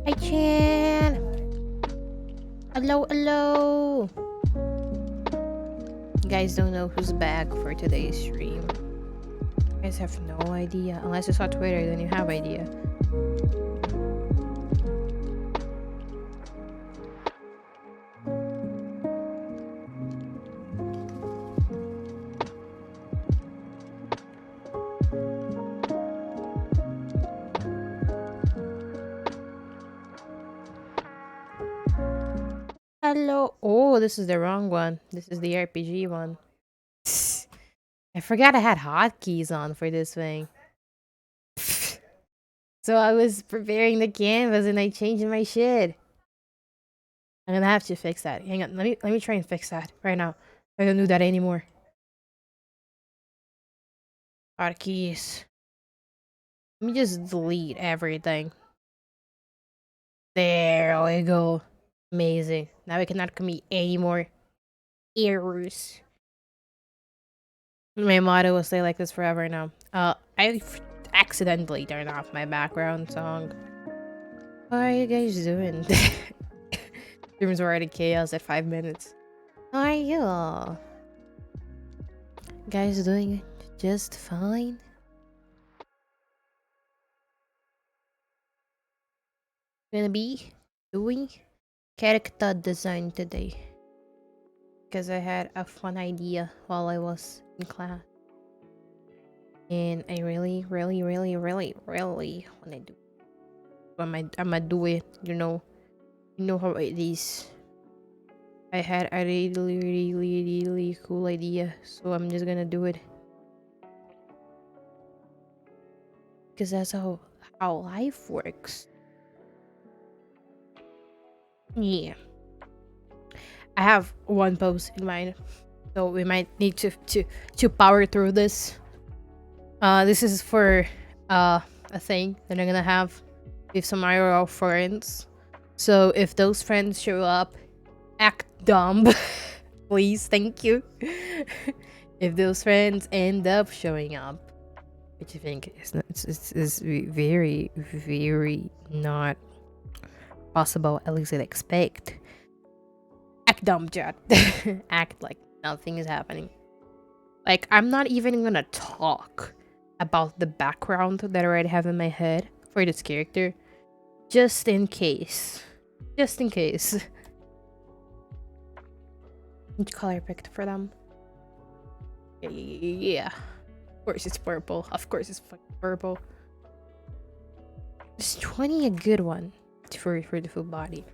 Hi, Chan. Hello, hello. You guys don't know who's back for today's stream. You guys have no idea. Unless you saw Twitter, then you have idea. Hello. Oh, this is the wrong one. This is the RPG one. I forgot I had hotkeys on for this thing. So I was preparing the canvas and I changed my shit. I'm gonna have to fix that. Hang on, let me try and fix that right now. I don't do that anymore. Hotkeys. Let me just delete everything. There we go. Amazing. Now we cannot commit any more errors. My motto will stay like this forever now. I accidentally turned off my background song. What are you guys doing? Streams were already chaos at 5 minutes. How are you all? Guys doing just fine? Gonna be doing character design today. Because I had a fun idea while I was in class. And I really want to do it. I'ma do it, you know. You know how it is. I had a really cool idea, so I'm just gonna do it. Because that's how life works. Yeah. I have one post in mind, so we might need to power through this. This is for a thing that I'm gonna have with some IRL friends. So if those friends show up, act dumb, please, thank you. If those friends end up showing up, which I think is very not possible, at least I expect. Act dumb, chat. Act like nothing is happening. Like, I'm not even gonna talk about the background that I already have in my head for this character. Just in case. Just in case. Which color I picked for them? Yeah. Of course it's purple. Of course it's fucking purple. Is 20 a good one for the full body?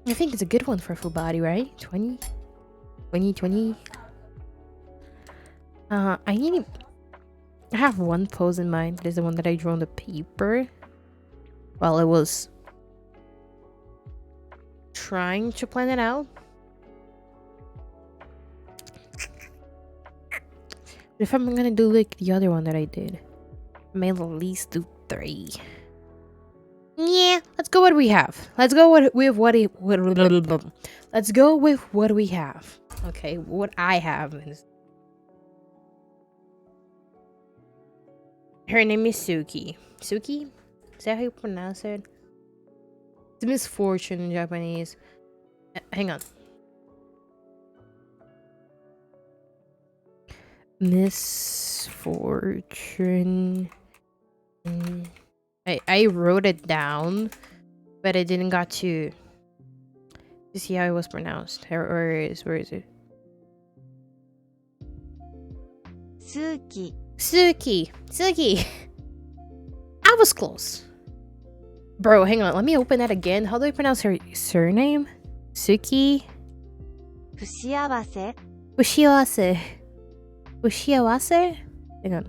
I think it's a good one for full body, right? 20? 20. I have one pose in mind. That is the one that I drew on the paper while I was trying to plan it out. But if I'm gonna do like the other one that I did, I may at least do 3. Yeah, let's go what we have. Let's go with let's go with what we have. Okay, what I have is, her name is Suki. Suki? Is that how you pronounce it? It's misfortune in Japanese. Hang on. Misfortune. I wrote it down, but I didn't got to see how it was pronounced. Where is it? Suki. I was close. Bro, hang on. Let me open that again. How do I pronounce her surname? Suki? 不幸せ Fushiawase. Fushiawase? Hang on.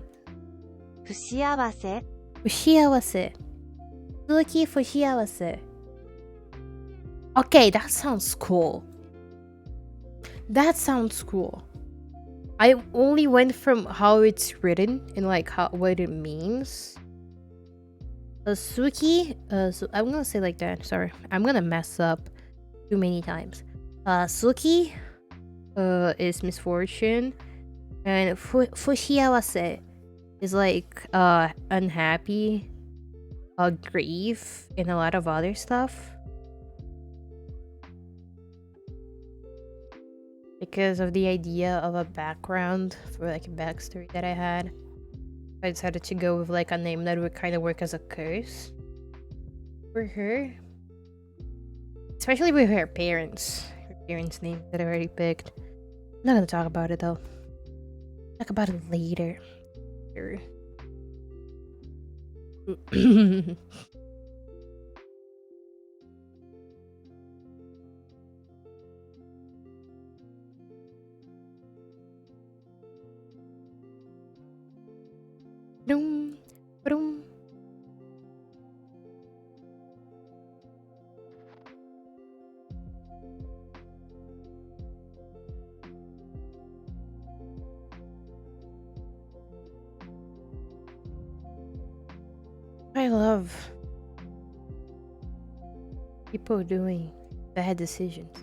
不幸せ Fushiawase. Suzuki Fushiawase. Okay, that sounds cool. That sounds cool. I only went from how it's written and like how what it means. Suki, so I'm gonna say like that. Sorry, I'm gonna mess up too many times. Suki, is misfortune, and Fushiawase is like unhappy, grief, and a lot of other stuff. Because of the idea of a background for like a backstory that I had, I decided to go with like a name that would kind of work as a curse for her, especially with her parents' names that I already picked. I'm not gonna talk about it though. Talk about it later. Boom, boom. I love people doing bad decisions.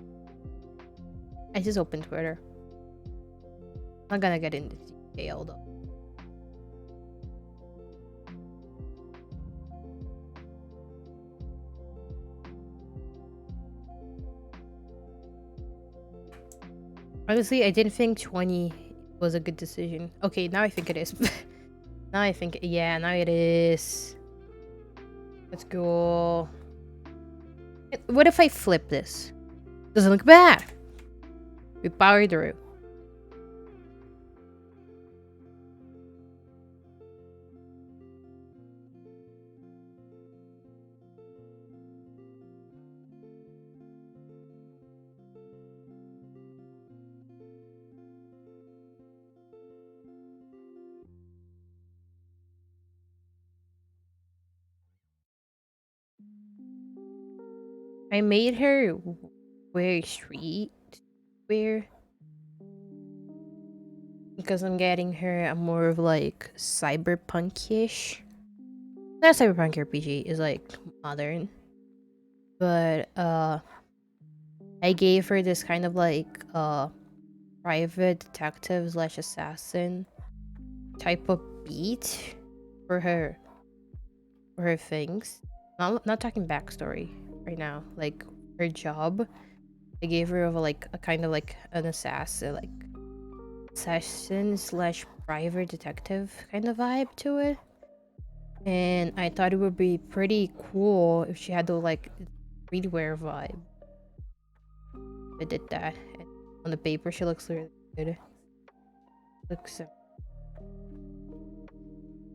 I just opened Twitter. I'm not gonna get into detail though. Honestly, I didn't think 20 was a good decision. Okay, now I think it is. Now I think, yeah, now it is. Let's go. What if I flip this? Doesn't look bad. We power through. I made her wear street wear because I'm getting her a more of like cyberpunk-ish. Not cyberpunk RPG, is like modern. But I gave her this kind of like private detective slash assassin type of beat for her things. Not talking backstory right now. Like her job, I gave her of like a kind of like an assassin, like assassin slash private detective kind of vibe to it. And I thought it would be pretty cool if she had the like streetwear vibe. I did that. And on the paper, she looks really good. Looks.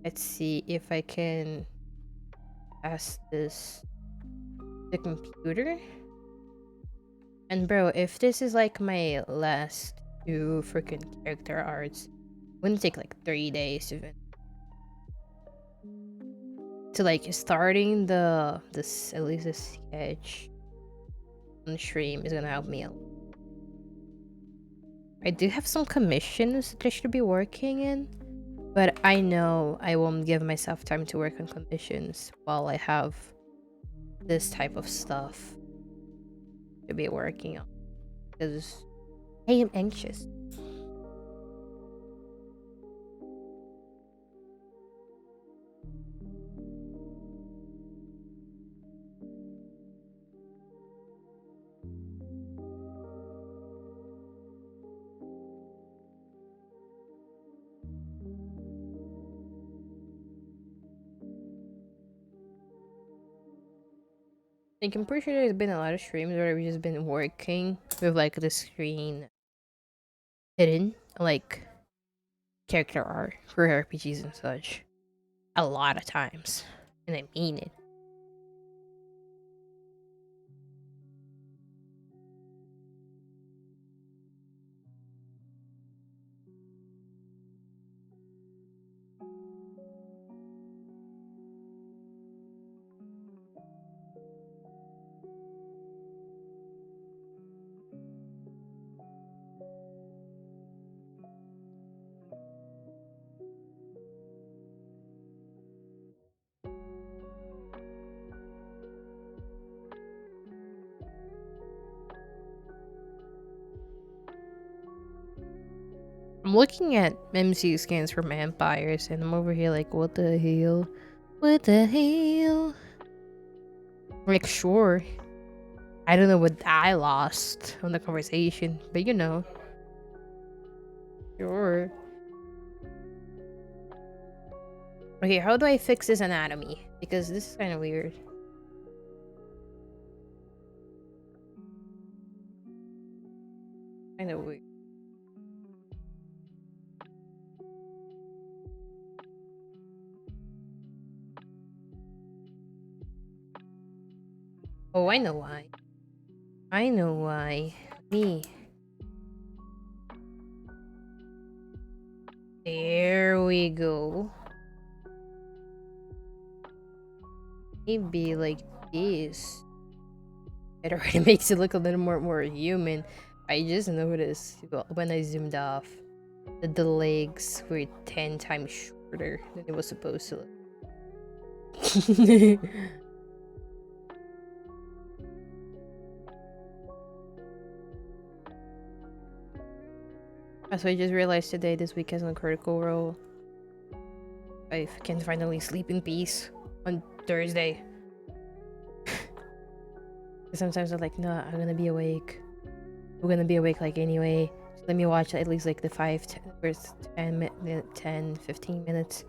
Let's see if I can ask this the computer. And bro, if this is like my last two freaking character arts, it wouldn't take like 3 days even. To like starting this at least a sketch on stream is gonna help me out. I do have some commissions that I should be working in, but I know I won't give myself time to work on commissions while I have this type of stuff to be working on because I am anxious. Like, I'm pretty sure there's been a lot of streams where we've just been working with like the screen hidden, like character art for RPGs and such. A lot of times. And I mean it. I'm looking at MC scans for vampires, and I'm over here like, what the hell? What the hell? Like, sure. I don't know what I lost on the conversation, but you know. Sure. Okay, how do I fix this anatomy? Because this is kind of weird. Kind of weird. Oh, I know why. I know why. Me. There we go. Maybe like this. It already makes it look a little more human. I just noticed when I zoomed off that the legs were 10 times shorter than it was supposed to look. So I just realized today this week has no critical role. I can finally sleep in peace on Thursday. Sometimes I'm like, no, I'm gonna be awake. I'm gonna be awake like anyway. So let me watch at least like the 10, 15 minutes.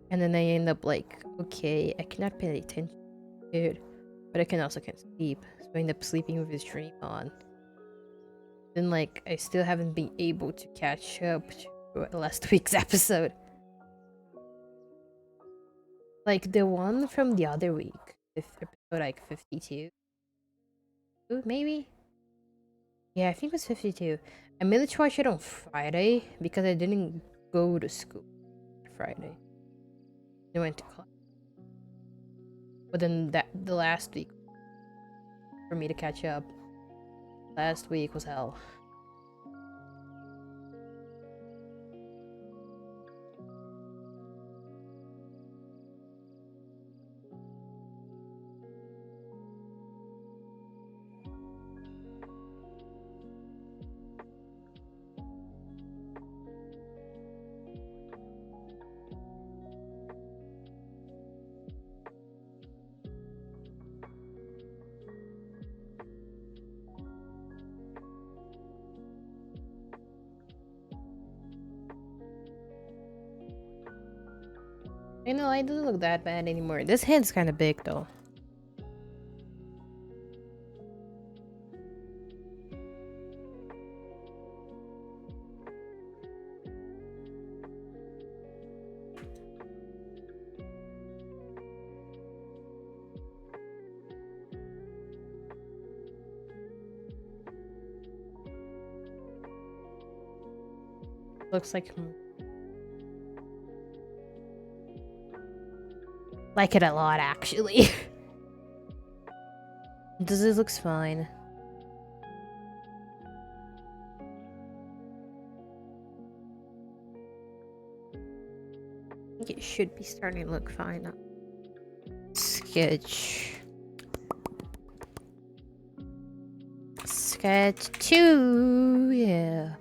And then I end up like, okay, I cannot pay attention, dude. But I also can't sleep. So I end up sleeping with the stream on. Then like, I still haven't been able to catch up to last week's episode. Like the one from the other week. Episode like 52. Maybe? Yeah, I think it was 52. I managed to watch it on Friday because I didn't go to school Friday. I went to class. But then the last week for me to catch up. Last week was hell. You know, it doesn't look that bad anymore. This head's kind of big though. Looks like it a lot actually. This looks fine. I think it should be starting to look fine now. Sketch 2, yeah.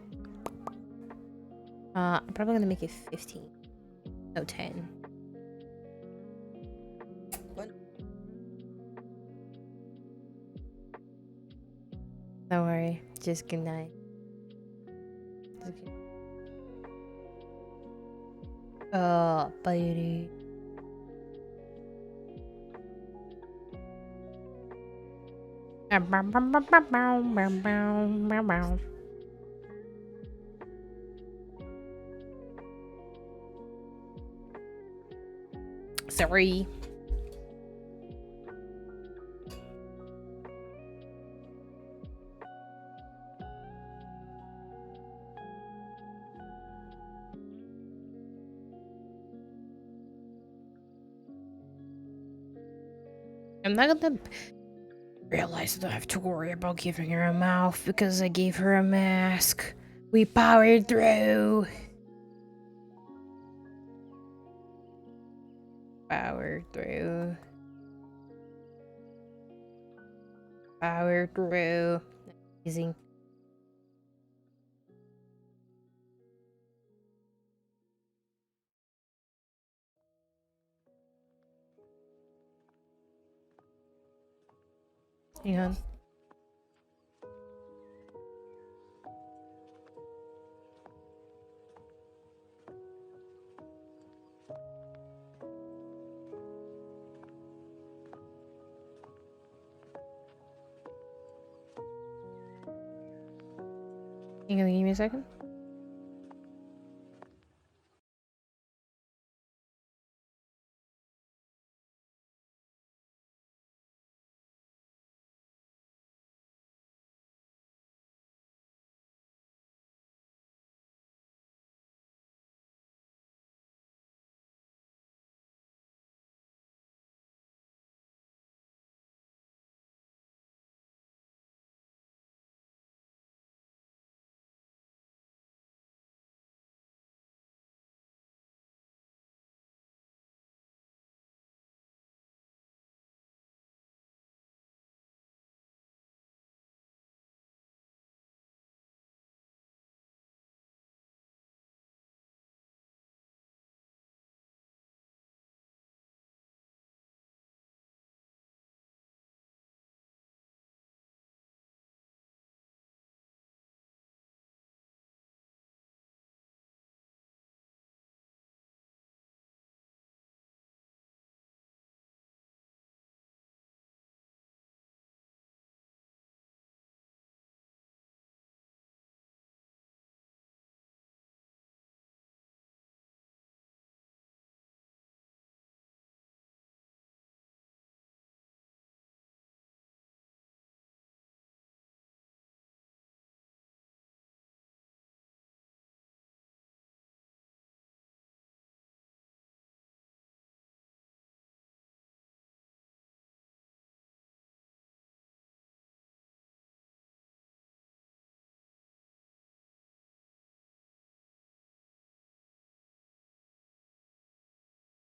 I'm probably gonna make it 15. No, 10. What? Don't worry, just good night. Oh, buddy. Sorry. I'm not gonna realize that I have to worry about giving her a mouth because I gave her a mask. We powered through. Powered through. Powered through. Amazing. Hang on. Hang on, give me a second.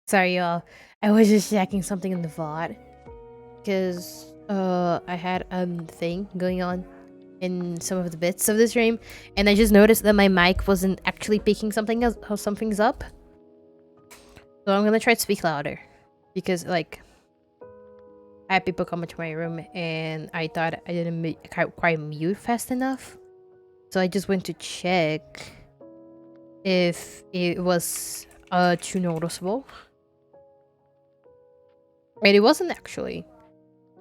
Sorry, y'all. I was just checking something in the VOD because I had thing going on in some of the bits of the stream, and I just noticed that my mic wasn't actually picking something else, how something's up. So I'm gonna try to speak louder because like I had people come into my room and I thought I didn't quite mute fast enough. So I just went to check if it was too noticeable. And it wasn't actually.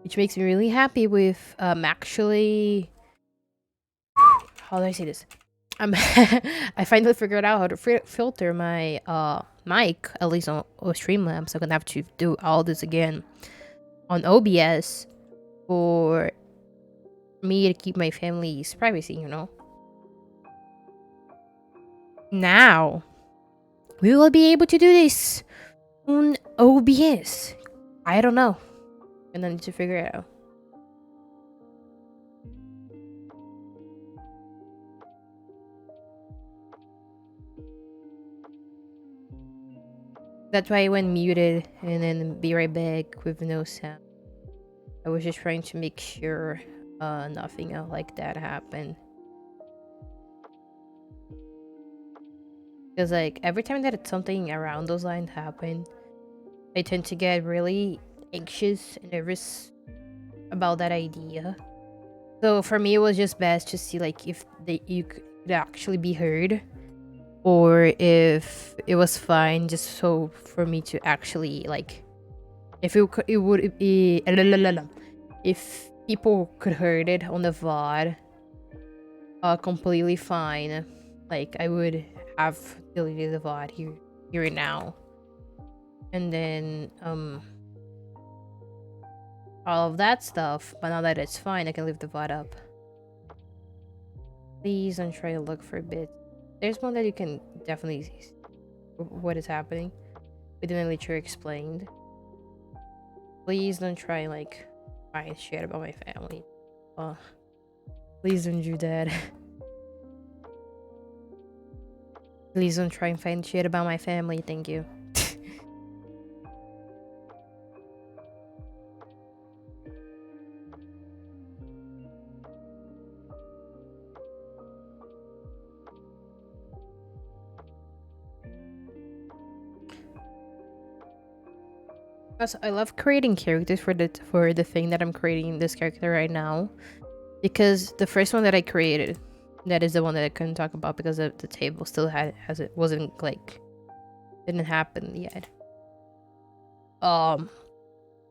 Which makes me really happy with actually how do I say this? I finally figured out how to filter my mic, at least on Streamlabs. So I'm gonna have to do all this again on OBS for me to keep my family's privacy, you know. Now we will be able to do this on OBS. I don't know, and I need to figure it out. That's why I went muted and then be right back with no sound. I was just trying to make sure nothing else like that happened. Because like every time that it's something around those lines happen, I tend to get really anxious and nervous about that idea. So for me, it was just best to see like if you could actually be heard, or if it was fine, just so for me to actually like, if it would be if people could heard it on the VOD, completely fine. Like I would have deleted the VOD here and now, and then all of that stuff. But now that it's fine, I can leave the VOD up. Please don't try to look for bits. There's one that you can definitely see what is happening within the literature explained. Please don't try like find shit about my family. Please don't do that. Please don't try and find shit about my family. Thank you. Also, I love creating characters for the thing that I'm creating this character right now, because the first one that I created, that is the one that I couldn't talk about because the table still has it wasn't like didn't happen yet. I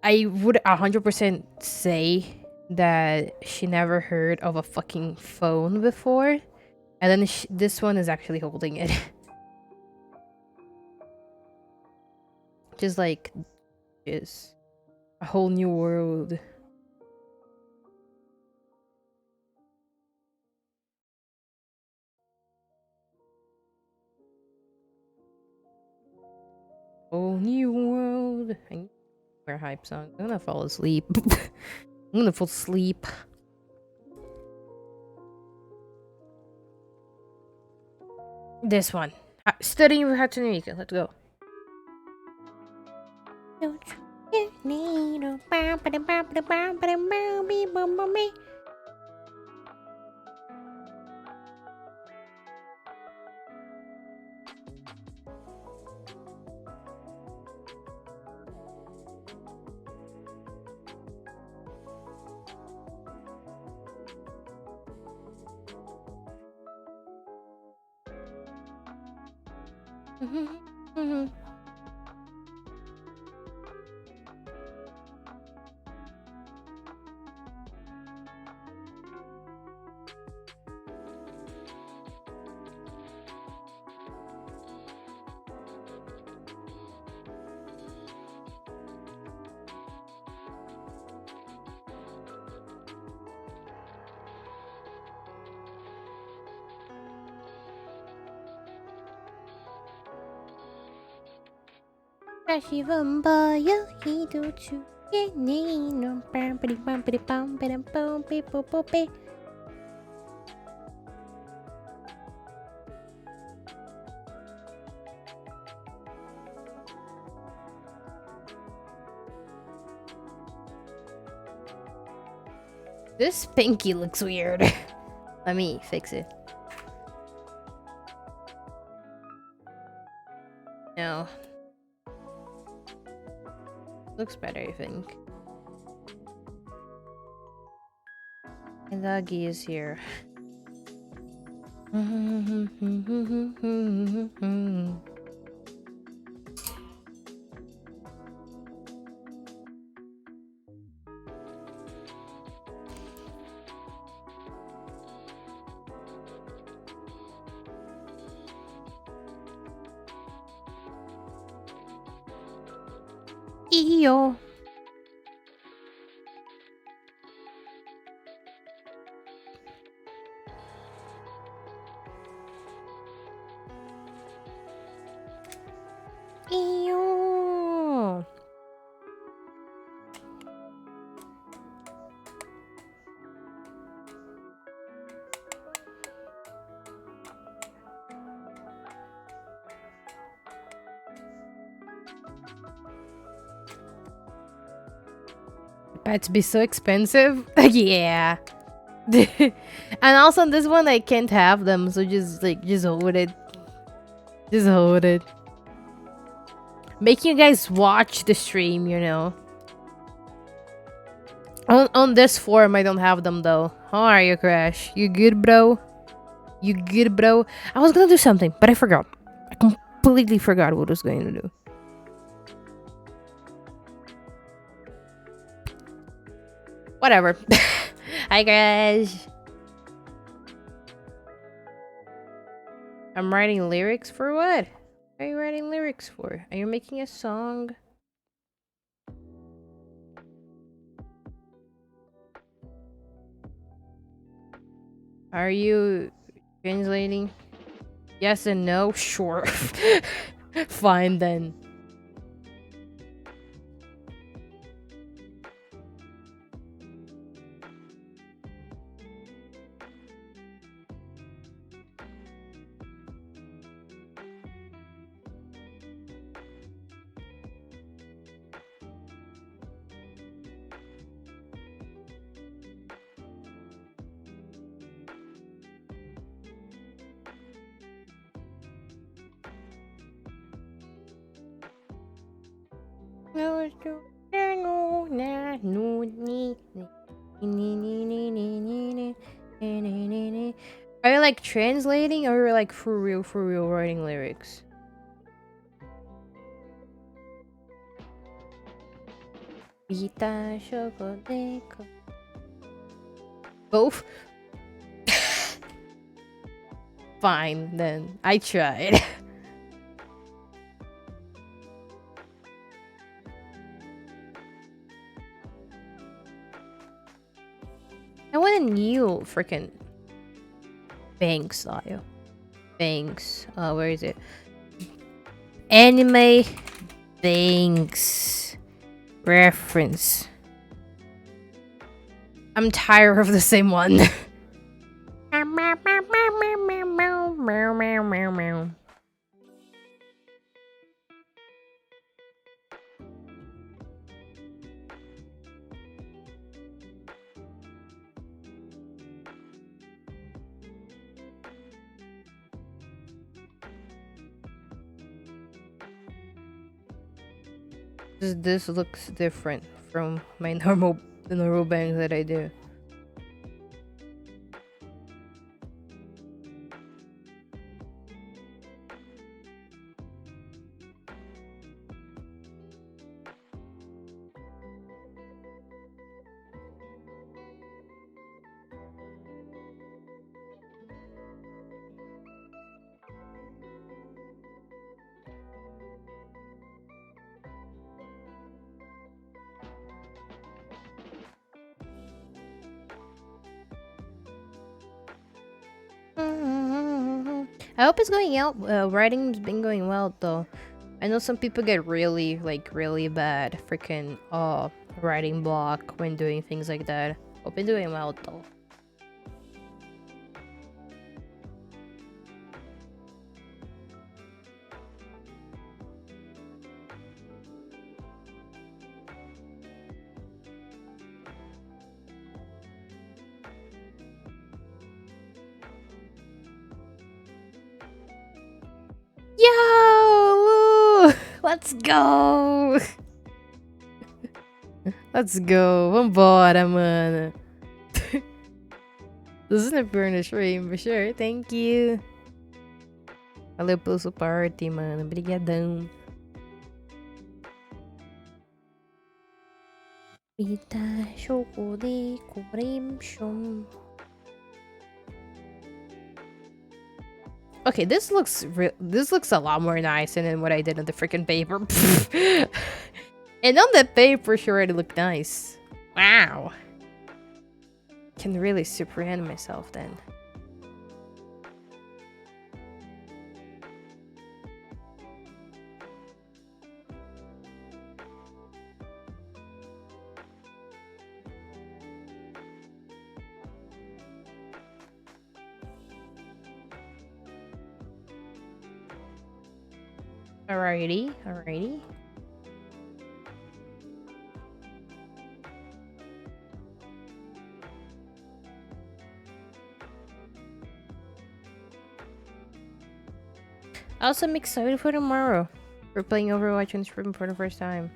would 100% say that she never heard of a fucking phone before, and then this one is actually holding it. Just like is a whole new world. Whole new world. I need to wear hype song. I'm gonna fall asleep. I'm gonna fall asleep. This one. Studying with Hatsune. Let's go. Don't you need a This pinky looks weird. Let me fix it. No. Looks better, I think. And Doggy is here. Iyo. Iyo. Pets be so expensive? Yeah. And also this one I can't have them, so just hold it. Just hold it. Making you guys watch the stream, you know. On this form I don't have them though. How are you, Crash? You good, bro? You good, bro? I was gonna do something, but I forgot. I completely forgot what I was going to do. Whatever. Hi, Crash. I'm writing lyrics for what? What are you writing lyrics for? Are you making a song? Are you translating? Yes and no? Sure. Fine then. Are you like translating or are you like for real writing lyrics? Both? Fine, then. I tried. I want a new freaking Banks style. Banks. Where is it? Anime Banks reference. I'm tired of the same one. This looks different from my the normal bangs that I do. I hope it's going out. Writing's been going well though. I know some people get really bad freaking writing block when doing things like that. Hope it's doing well though. Yo! Woo! Let's go! Let's go. Vambora, mano. This isn't burn a stream for sure. Thank you. Valeu pelo suporte, mano. Obrigadão. Pita chocolate crimson. Okay, this looks a lot more nice than what I did on the freaking paper. And on the paper, sure, it looked nice. Wow. Can really superhand myself then. Alrighty. Also, I'm excited for tomorrow. We're playing Overwatch on stream for the first time.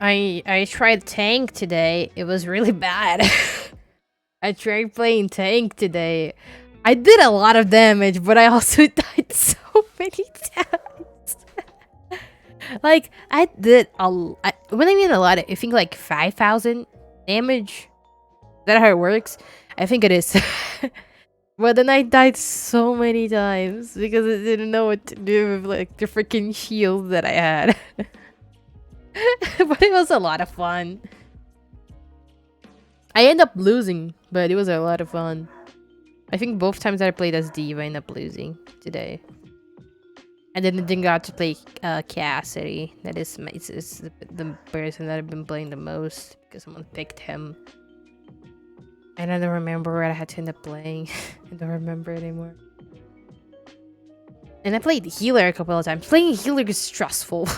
I tried tank today. It was really bad. I tried playing tank today. I did a lot of damage, but I also died so many times. Like, I did when I mean a lot, I think like 5,000 damage. Is that how it works? I think it is. But then I died so many times because I didn't know what to do with like the freaking shield that I had. But it was a lot of fun. I ended up losing, but it was a lot of fun. I think both times that I played as Diva, I ended up losing today. And then I didn't got to play Cassidy. That is the person that I've been playing the most because someone picked him. And I don't remember what I had to end up playing. I don't remember anymore. And I played healer a couple of times. Playing healer is stressful.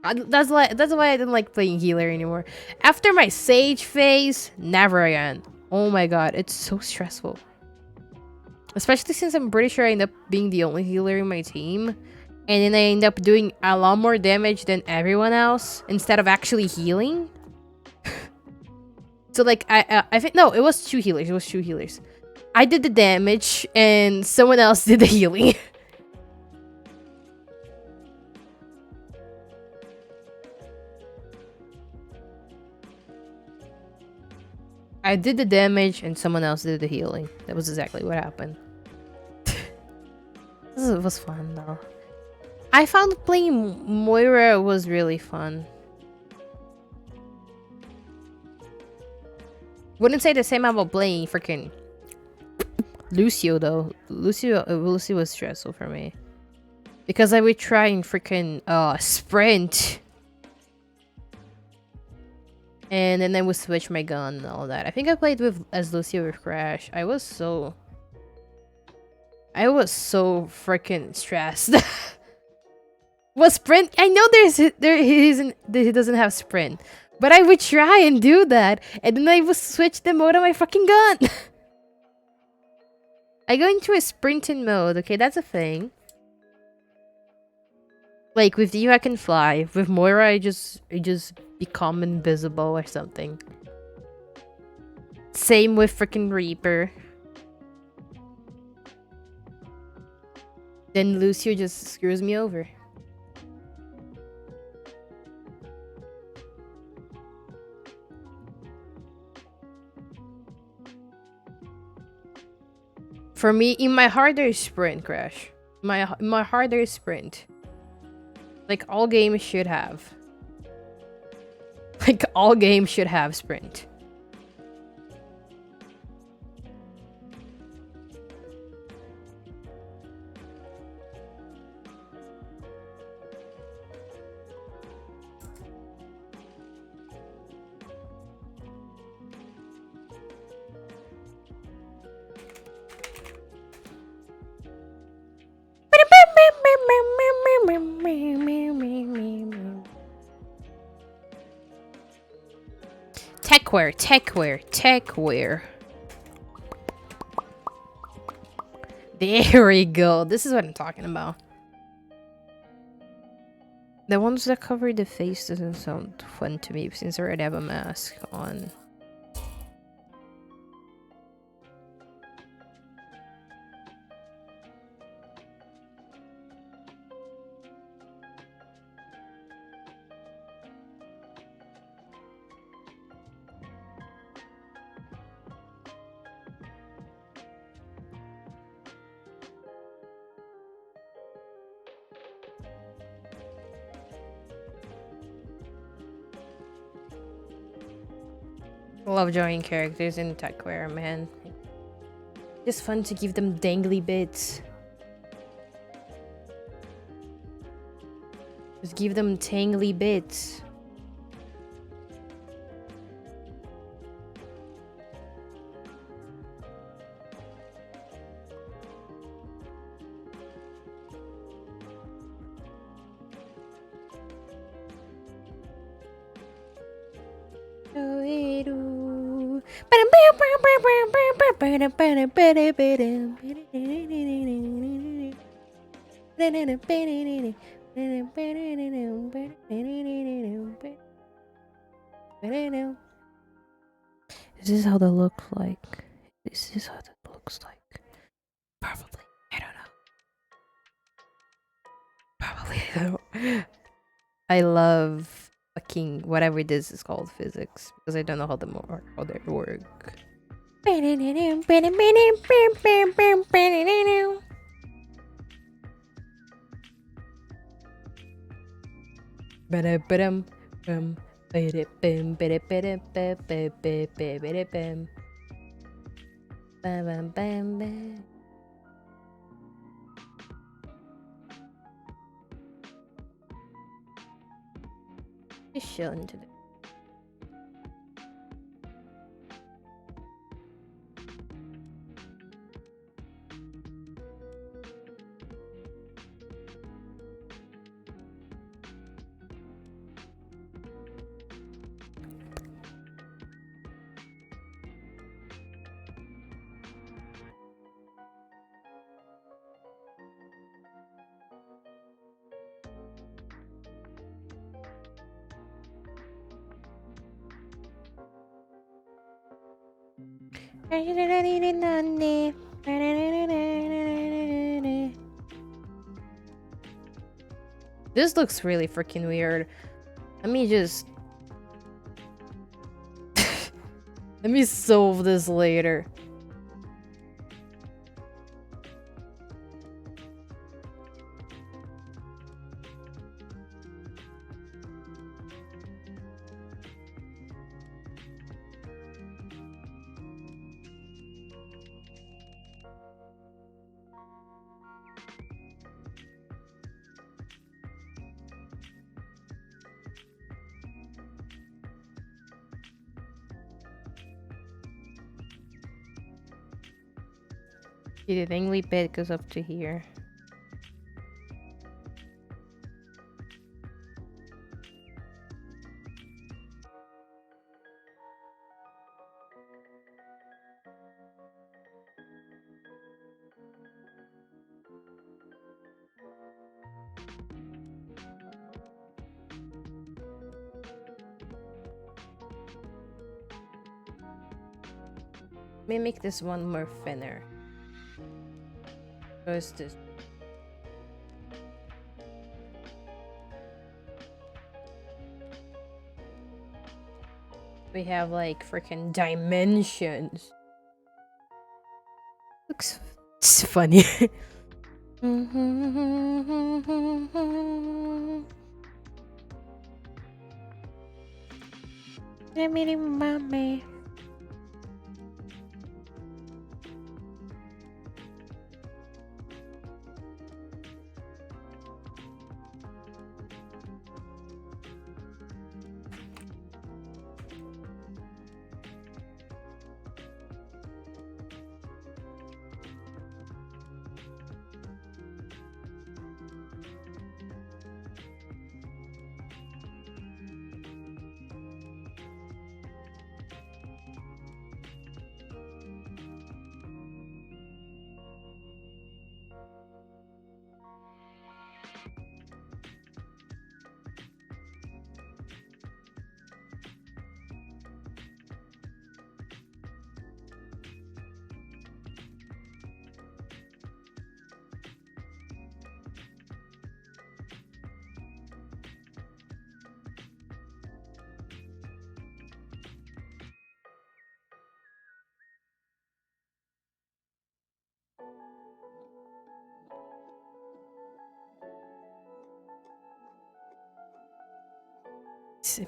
That's why I didn't like playing healer anymore. After my Sage phase, never again. Oh my god, it's so stressful. Especially since I'm pretty sure I end up being the only healer in my team. and then I end up doing a lot more damage than everyone else instead of actually healing. So like I think no, it was two healers. It was two healers. I did the damage and someone else did the healing. I did the damage and someone else did the healing. That was exactly what happened. It was fun though. I found playing Moira was really fun. Wouldn't say the same about playing freaking Lucio though. Lucio was stressful for me. Because I would try and freaking sprint. And then I would switch my gun and all that. I think I played as Lucio with Crash. I was so freaking stressed. Was sprint? I know he doesn't have sprint, but I would try and do that, and then I would switch the mode on my fucking gun. I go into a sprinting mode. Okay, that's a thing. Like with you, I can fly. With Moira, I just become invisible or something. Same with freaking Reaper. Then Lucio just screws me over. For me, in my heart, there's sprint, Crash. My heart, there's sprint. Like all games should have. Like all games should have sprint. Techwear. There we go. This is what I'm talking about. The ones that cover the face doesn't sound fun to me since I already have a mask on. Love drawing characters in Techwear, man. It's fun to give them dangly bits. Just give them tangly bits. This is how that looks like. This is how that looks like. Probably. I don't know. Probably. I love fucking whatever this is called physics because I don't know how they work. Just chilling today. This looks really freaking weird. Let me just... Let me solve this later. See, the dangly bit goes up to here. Let me make this one more thinner. Where's this? We have like freaking dimensions. Looks it's funny. Mommy.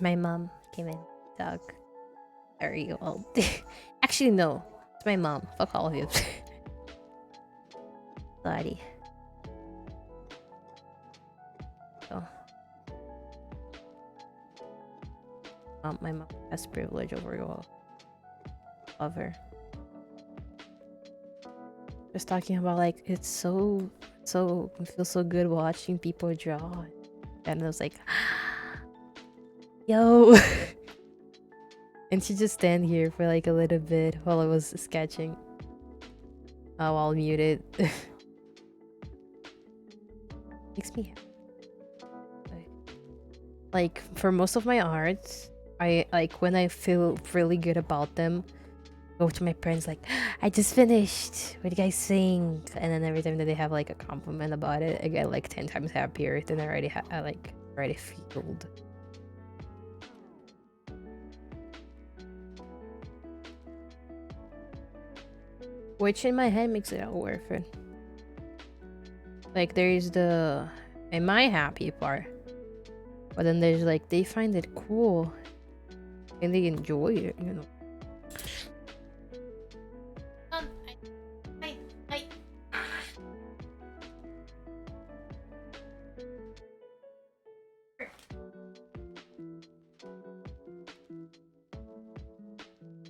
My mom came in. Dog. Very old. Actually, no. It's my mom. Fuck all of you. Sorry. Oh. My mom has privilege over you all. Love her. Just talking about like it's so it feels so good watching people draw. And I was like, yo. And she just stand here for like a little bit while I was sketching. While muted. Makes me happy. Like for most of my arts, I like when I feel really good about them, go to my friends like, I just finished. What do you guys think? And then every time that they have like a compliment about it, I get like 10 times happier than I already already feel. Which in my head makes it all worth it. Like there's the am I happy part, but then there's like they find it cool and they enjoy it, you know.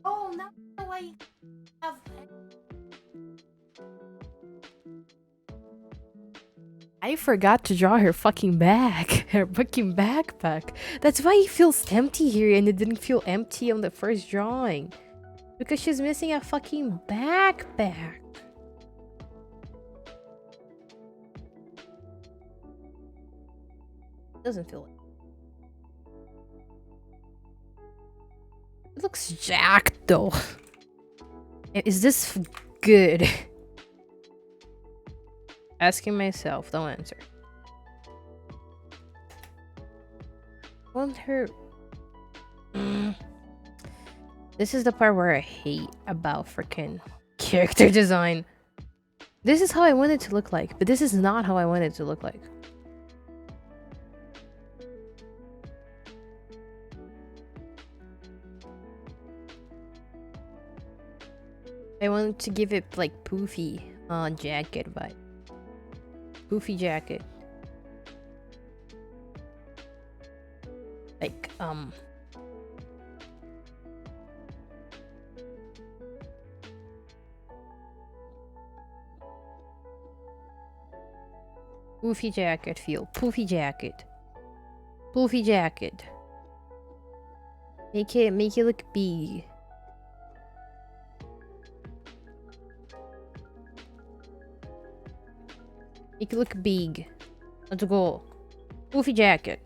Oh no, I have. I forgot to draw her fucking bag. Her fucking backpack. That's why it feels empty here and it didn't feel empty on the first drawing. Because she's missing a fucking backpack. Doesn't feel like it looks jacked though. Is this good? Asking myself, don't answer. Want her. This is the part where I hate about freaking character design. This is how I want it to look like, but this is not how I want it to look like. I want to give it like poofy jacket vibe. Poofy jacket. Like poofy jacket feel. Poofy jacket. Poofy jacket. Make it look big. Make it look big. Let's go. Poofy jacket.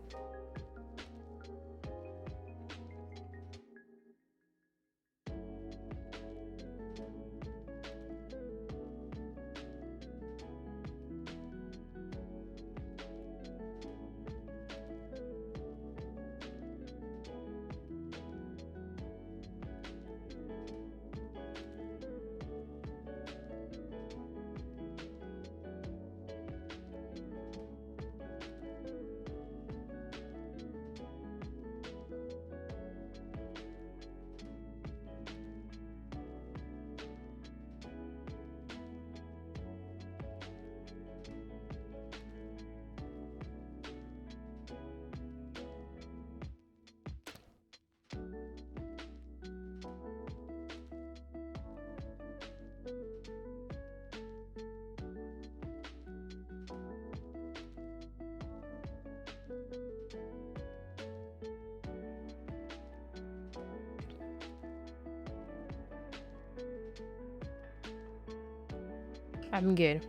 I'm good.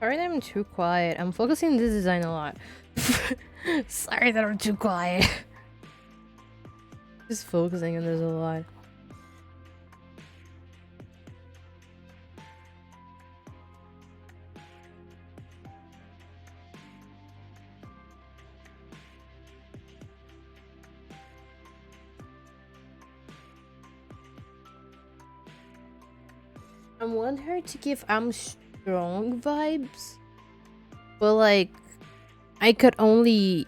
Sorry that I'm too quiet. I'm focusing on this design a lot. Sorry that I'm too quiet. Just focusing on this a lot. I want her to give strong vibes, but like I can only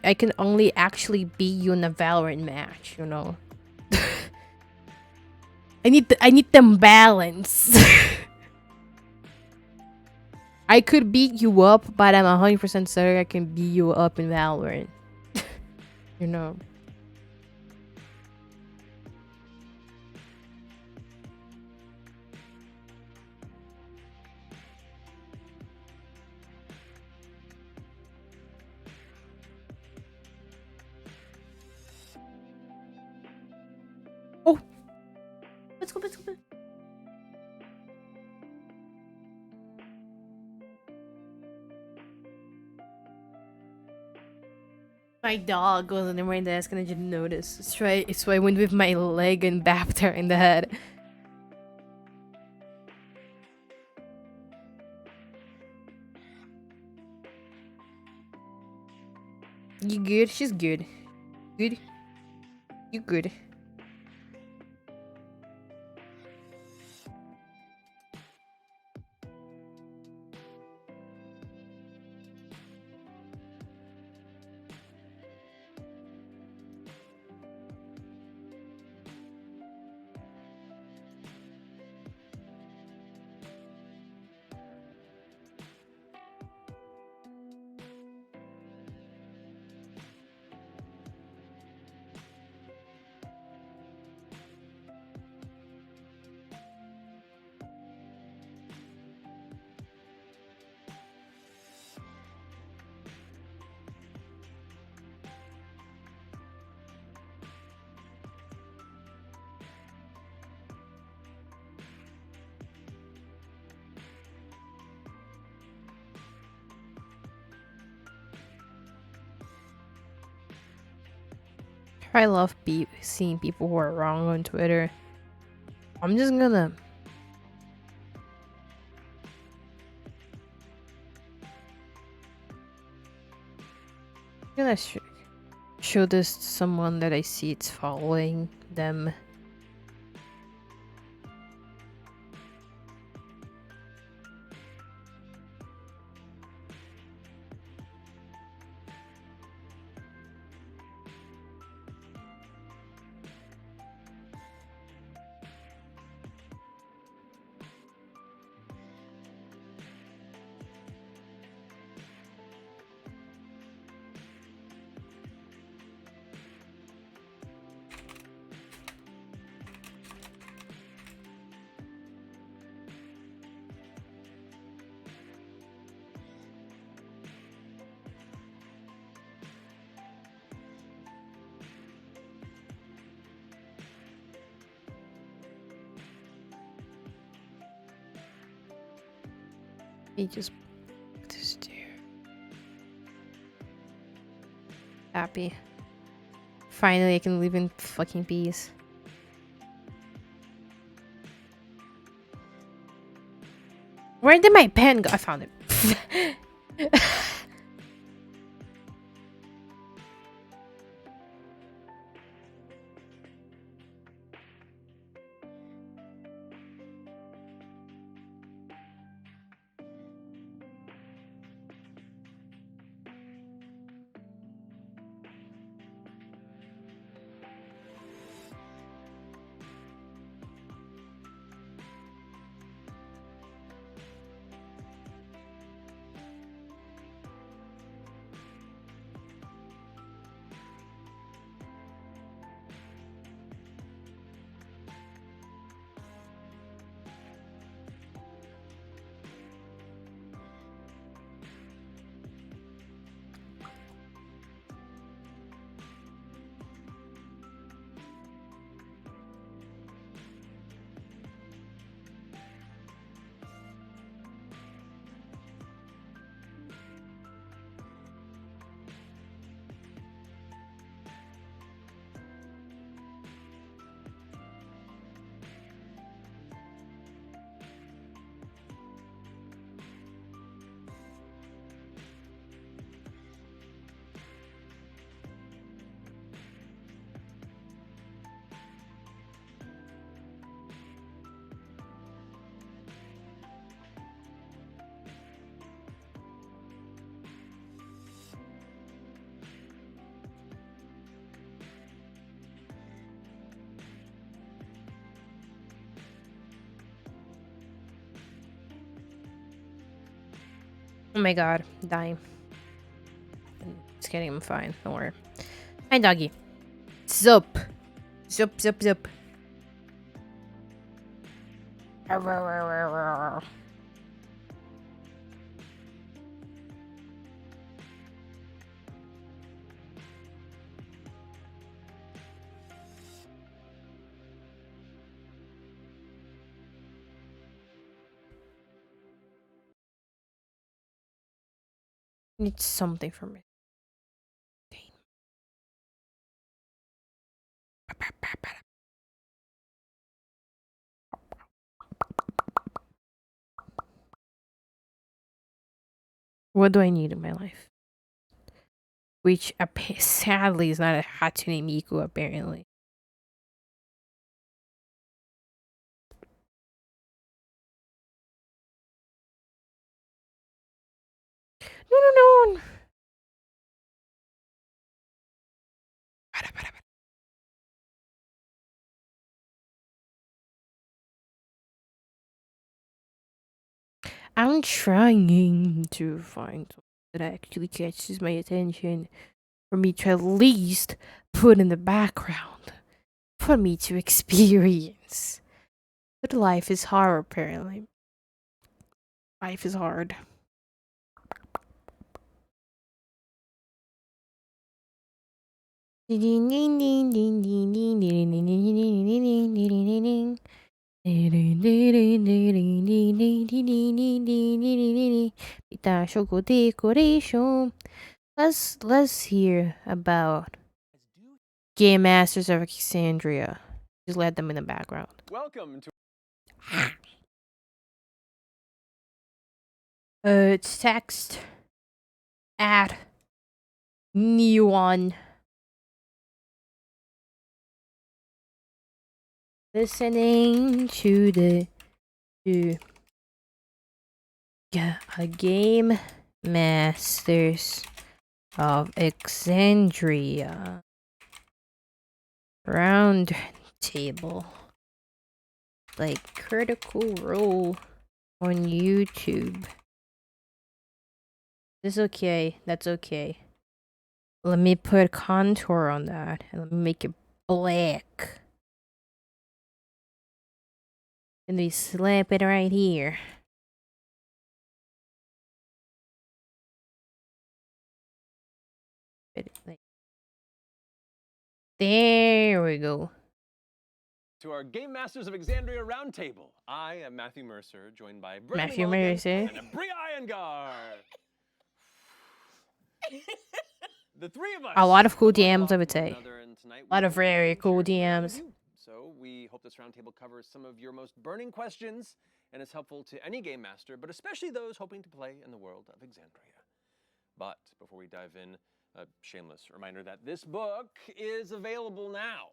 actually beat you in a Valorant match, you know. I need them balance. I could beat you up, but I'm 100% certain I can beat you up in Valorant. You know. Oh, let's go. Let's go. My dog was under my desk and I didn't notice. So I went with my leg and bapped her in the head. You good? She's good. Good? You good? I love seeing people who are wrong on Twitter. I'm just gonna show this to someone that I see it's following them. He just put this there. Happy. Finally, I can live in fucking peace. Where did my pen go? I found it. Oh my god, dying. Just kidding, I'm fine. Don't worry. Hi, doggy. Zup. Zup, zup, zup. Need something from it. What do I need in my life? Which sadly is not a Hatsune Miku, apparently. No, no, no. I'm trying to find something that actually catches my attention for me to at least put in the background for me to experience. But life is hard, apparently. Life is hard. Show decoration. Let's hear about Game Masters of Alexandria. Just let them in the background. Welcome to It's text at Neon. Listening to a Game Masters of Alexandria round table, like Critical Role on YouTube. This is okay. That's okay. Let me put contour on that and let me make it black. And we slap it right here. There we go. To our Game Masters of Alexandria Roundtable. I am Matthew Mercer, joined by Matthew Mercer and Bria Iyengar. The three of us. A lot of cool DMs, I would say. A lot of very cool DMs. So we hope this roundtable covers some of your most burning questions and is helpful to any game master, but especially those hoping to play in the world of Alexandria. But before we dive in, a shameless reminder that this book is available now.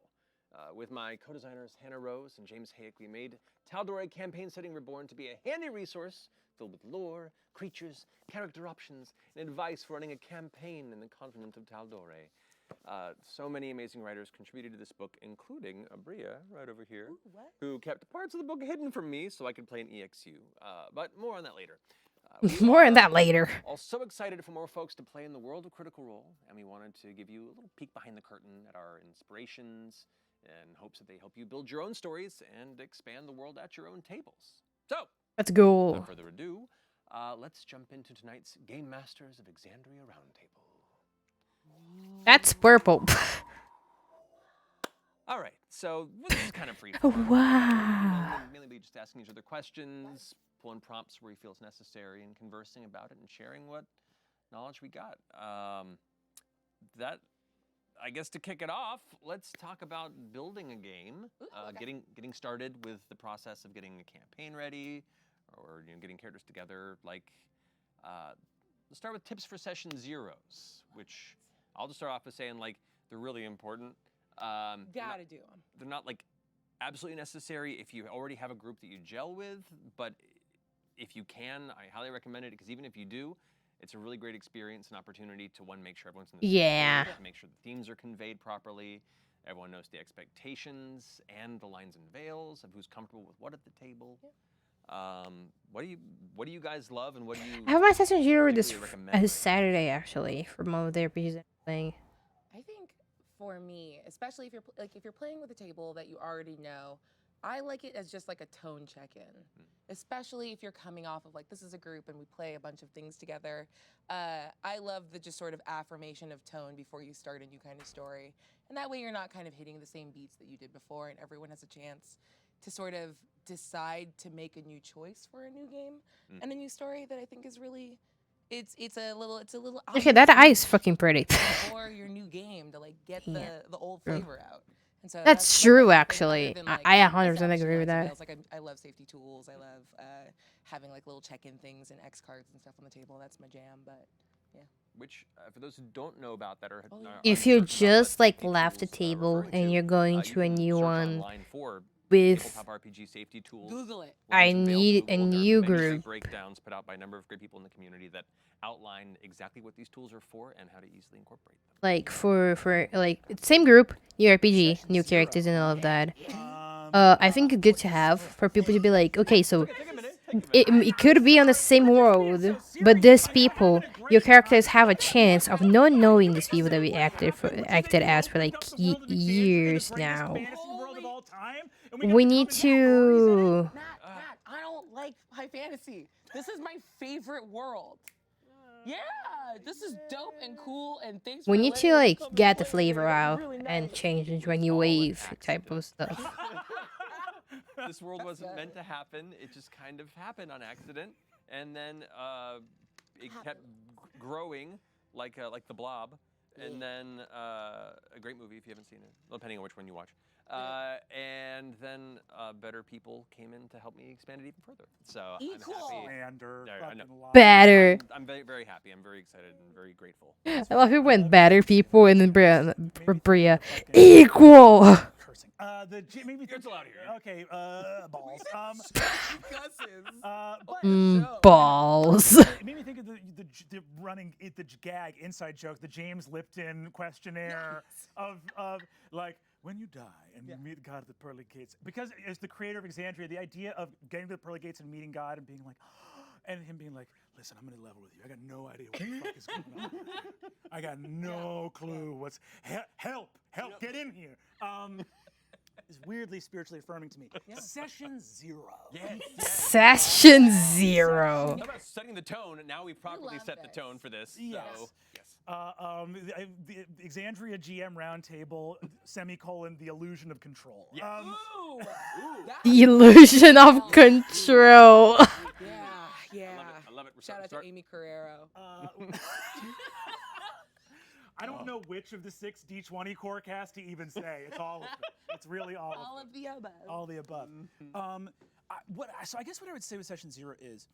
With my co-designers Hannah Rose and James Hayek, we made Tal'Dorei Campaign Setting Reborn to be a handy resource filled with lore, creatures, character options, and advice for running a campaign in the continent of Tal'Dorei. So many amazing writers contributed to this book, including Bria, right over here, who kept parts of the book hidden from me so I could play an EXU. But more on that later. More on that later. All so excited for more folks to play in the world of Critical Role, and we wanted to give you a little peek behind the curtain at our inspirations in hopes that they help you build your own stories and expand the world at your own tables. So, let's go. Without further ado, let's jump into tonight's Game Masters of Alexandria Roundtable. That's purple. All right, so this is kind of free. Wow. Mainly just asking each other questions, pulling prompts where you feel it's necessary, and conversing about it and sharing what knowledge we got. That, I guess, to kick it off, let's talk about building a game, getting started with the process of getting a campaign ready, or getting characters together. Like, let's start with tips for session zeros, which I'll just start off by saying, like, they're really important. Gotta do them. They're not, like, absolutely necessary if you already have a group that you gel with, but if you can, I highly recommend it, because even if you do, it's a really great experience and opportunity to, one, make sure everyone's in the same page, make sure the themes are conveyed properly, everyone knows the expectations and the lines and veils of who's comfortable with what at the table. What do you guys love, and what do you? I have my session zero this recommend? Saturday, actually, for one of their pieces playing. I think for me, especially if you're playing with a table that you already know, I like it as just like a tone check-in, especially if you're coming off of, like, this is a group and we play a bunch of things together. I love the just sort of affirmation of tone before you start a new kind of story. And that way you're not kind of hitting the same beats that you did before, and everyone has a chance to sort of decide to make a new choice for a new game and a new story that I think is really, it's a little Okay, that eye is fucking pretty. or your new game to, like, get the old flavor out. And so That's my true, favorite thing, actually. other than, I like, 100% establishing agree with lots of that. rails. Like I love safety tools. I love having like little check-in things and X cards and stuff on the table. That's my jam. But Which, for those who don't know about that, or Oh, yeah. If you uncertain about what just like safety left the tools, table referring and to, you're going you to a can new search one online for with tabletop RPG safety tools. Google it. Why I don't you bail need a Google? There are new many group. great breakdowns put out by a number of great people in the community that outline exactly what these tools are for and how to easily incorporate them. like for like same group, new RPG, new characters and all of that. I think it's good to have for people to be like, okay, so it could be on the same world, but these people, your characters have a chance of not knowing these people that we acted as for like years now. We need to. Matt, I don't like high fantasy. This is my favorite world. Yeah, this is dope and cool, and thanks We for need to letting me like come and get the play flavor today. It's out really and nice. change into a new all an wave type of accident. stuff. This world wasn't meant to happen. It just kind of happened on accident, and then it kept growing like the Blob, and then a great movie if you haven't seen it, depending on which one you watch. And then better people came in to help me expand it even further. So I'm happy. I know. Better. I'm very, very happy. I'm very excited and very grateful. I love it when better people and then Bria equal. Cursing. Maybe It's allowed here. Okay, balls. Balls. It made me think of the gag inside joke, the James Lipton questionnaire of like when you die and you meet God at the pearly gates. Because as the creator of Exandria, the idea of getting to the pearly gates and meeting God and being like, and him being like, listen, I'm gonna level with you. I got no idea what the fuck is going on. I got no clue what's help, get in here. Is weirdly spiritually affirming to me. Session 0. Session 0. How about setting the tone? Now we've properly love set the this. tone for this. Yes. So, yes. The Exandria GM roundtable, semicolon, the illusion of control. Yes. Ooh, The illusion of control. Yeah. I love it. We're Shout out start- to Amy Carrero. I don't know which of the 6 D20 core cast to even say. It's all of them. It's really all of them. All of the above. All the above. So I guess what I would say with Session 0 is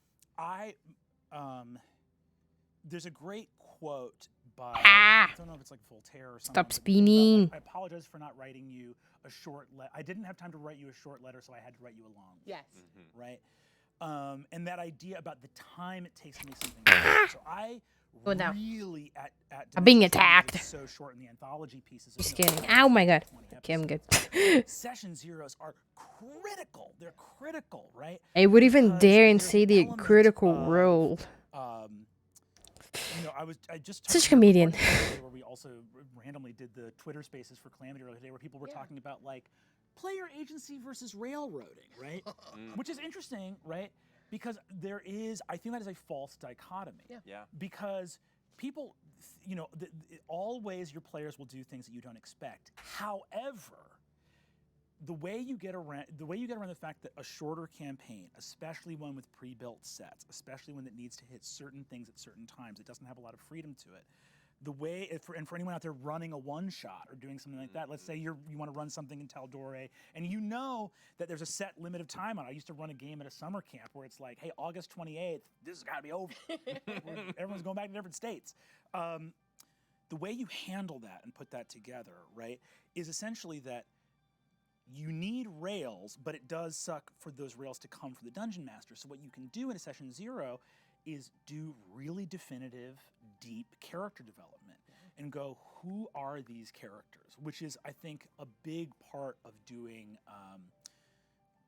there's a great quote by, I don't know if it's like Voltaire or something. Stop but spinning. I apologize for not writing you a short letter. I didn't have time to write you a short letter, so I had to write you a long one. Yes. Right? And that idea about the time it takes to make something good. So I Oh, no. really at I'm being Dimensions, attacked. because it's so short in the anthology pieces. Just you know, kidding. Ow, my God. 20 Okay, I'm good. episodes. Session 0s are critical. They're critical, right? I would even Because dare and there's say an the element critical of, role. I just Such a talked comedian. about recording today where we also randomly did the Twitter Spaces for Calamity earlier today, where people were talking about like player agency versus railroading, right? Which is interesting, right? Because I think that is a false dichotomy. Yeah. Because people, all ways your players will do things that you don't expect. However, the way you get around the fact that a shorter campaign, especially one with pre-built sets, especially one that needs to hit certain things at certain times, it doesn't have a lot of freedom to it. The way, for anyone out there running a one-shot or doing something like that, let's say you want to run something in Taldore, and you know that there's a set limit of time on it. I used to run a game at a summer camp where it's like, hey, August 28th, this has got to be over. Everyone's going back to different states. The way you handle that and put that together, right, is essentially that you need rails, but it does suck for those rails to come from the Dungeon Master. So what you can do in a Session 0 is do really definitive, deep character development and go, who are these characters? Which is, I think, a big part of doing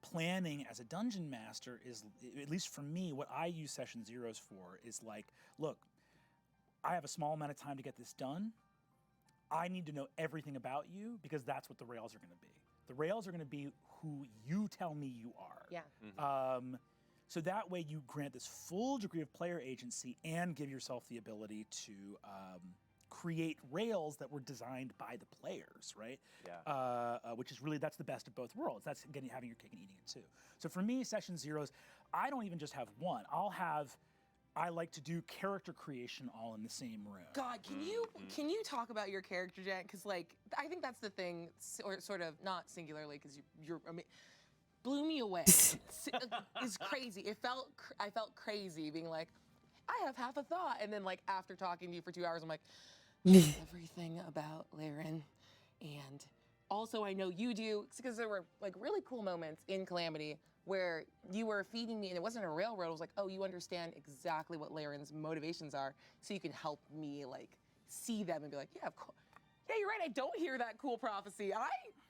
planning as a Dungeon Master is, at least for me, what I use Session 0s for is like, look, I have a small amount of time to get this done. I need to know everything about you because that's what the rails are going to be. The rails are going to be who you tell me you are. Yeah. So that way you grant this full degree of player agency and give yourself the ability to create rails that were designed by the players, right? Yeah. Which is really, that's the best of both worlds. That's having your cake and eating it too. So for me, Session 0s, I don't even just have one. I'll have I like to do character creation all in the same room. God, can you talk about your character, Jen? Because like I think that's the thing, or sort of not singularly, because you're I mean, blew me away. It's crazy. I felt crazy being like, I have half a thought, and then like after talking to you for 2 hours, I'm like, everything about Laren, and also I know you do, because there were like really cool moments in Calamity where you were feeding me, and it wasn't a railroad. It was like, oh, you understand exactly what Laren's motivations are, so you can help me like see them and be like, yeah, of course. Yeah, you're right. I don't hear that cool prophecy. I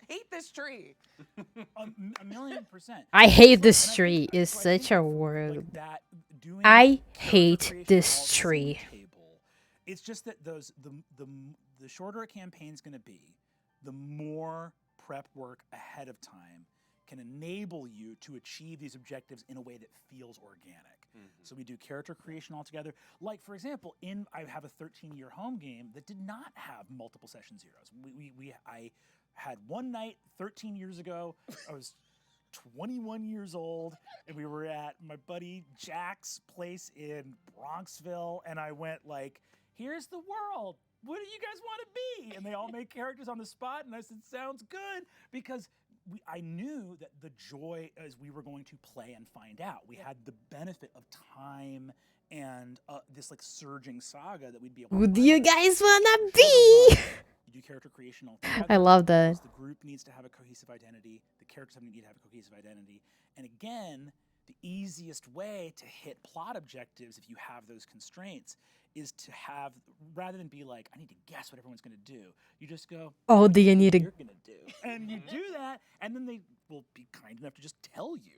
hate this tree. A million %. I hate It's this and I tree. think- Is so I such think a that, word. Like that, doing I character hate creation this all at the same tree. table, it's just that the shorter a campaign's going to be, the more prep work ahead of time can enable you to achieve these objectives in a way that feels organic. So we do character creation all together. Like, for example, I have a 13-year home game that did not have multiple session zeros. I had one night 13 years ago. I was 21 years old, and we were at my buddy Jack's place in Bronxville, and I went like, here's the world. What do you guys want to be? And they all made characters on the spot, and I said, sounds good, because I knew that the joy as we were going to play and find out. We had the benefit of time and this like surging saga that we'd be able to Who do play you with. guys wanna Shorter be? run, you do character creation all together. I love that. because the group needs to have a cohesive identity. The characters need to have a cohesive identity. And again, the easiest way to hit plot objectives, if you have those constraints, is to have, rather than be like, I need to guess what everyone's going to do, you just go, Oh, what do you think need to- you're going to do? And you do that, and then they will be kind enough to just tell you.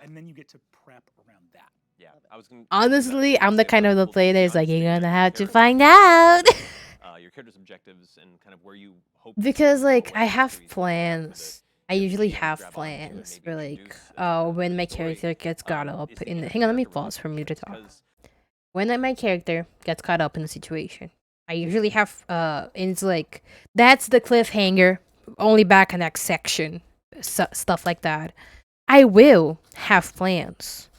And then you get to prep around that. Yeah, I was gonna. Honestly, I'm the say kind one of the cool player thing that's like, beyond you're just gonna being have to character find creation, out. your character's objectives and kind of where you hope. Because to go, like what I have histories you wanna interact with plans. the I usually GM, have grab onto, and plans maybe for like introduce as part of when the my story, character gets caught up is the in the, character hang on, let me character pause for me to talk. relationships, 'cause When my character gets caught up in a situation, I usually have and it's like that's the cliffhanger, only back in next section, stuff like that. I will have plans,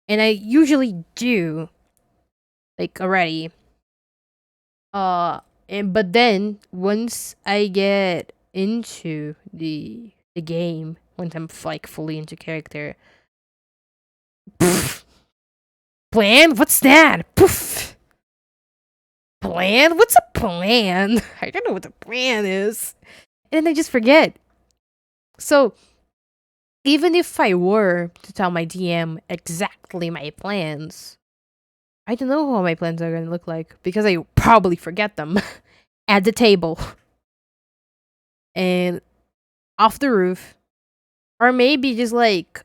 and I usually do, like already. And but then once I get into the game, once I'm like fully into character, poof, plan? What's that? Poof. Plan? What's a plan? I don't know what the plan is. And then I just forget. So, even if I were to tell my DM exactly my plans, I don't know how my plans are going to look like because I probably forget them at the table and off the roof, or maybe just like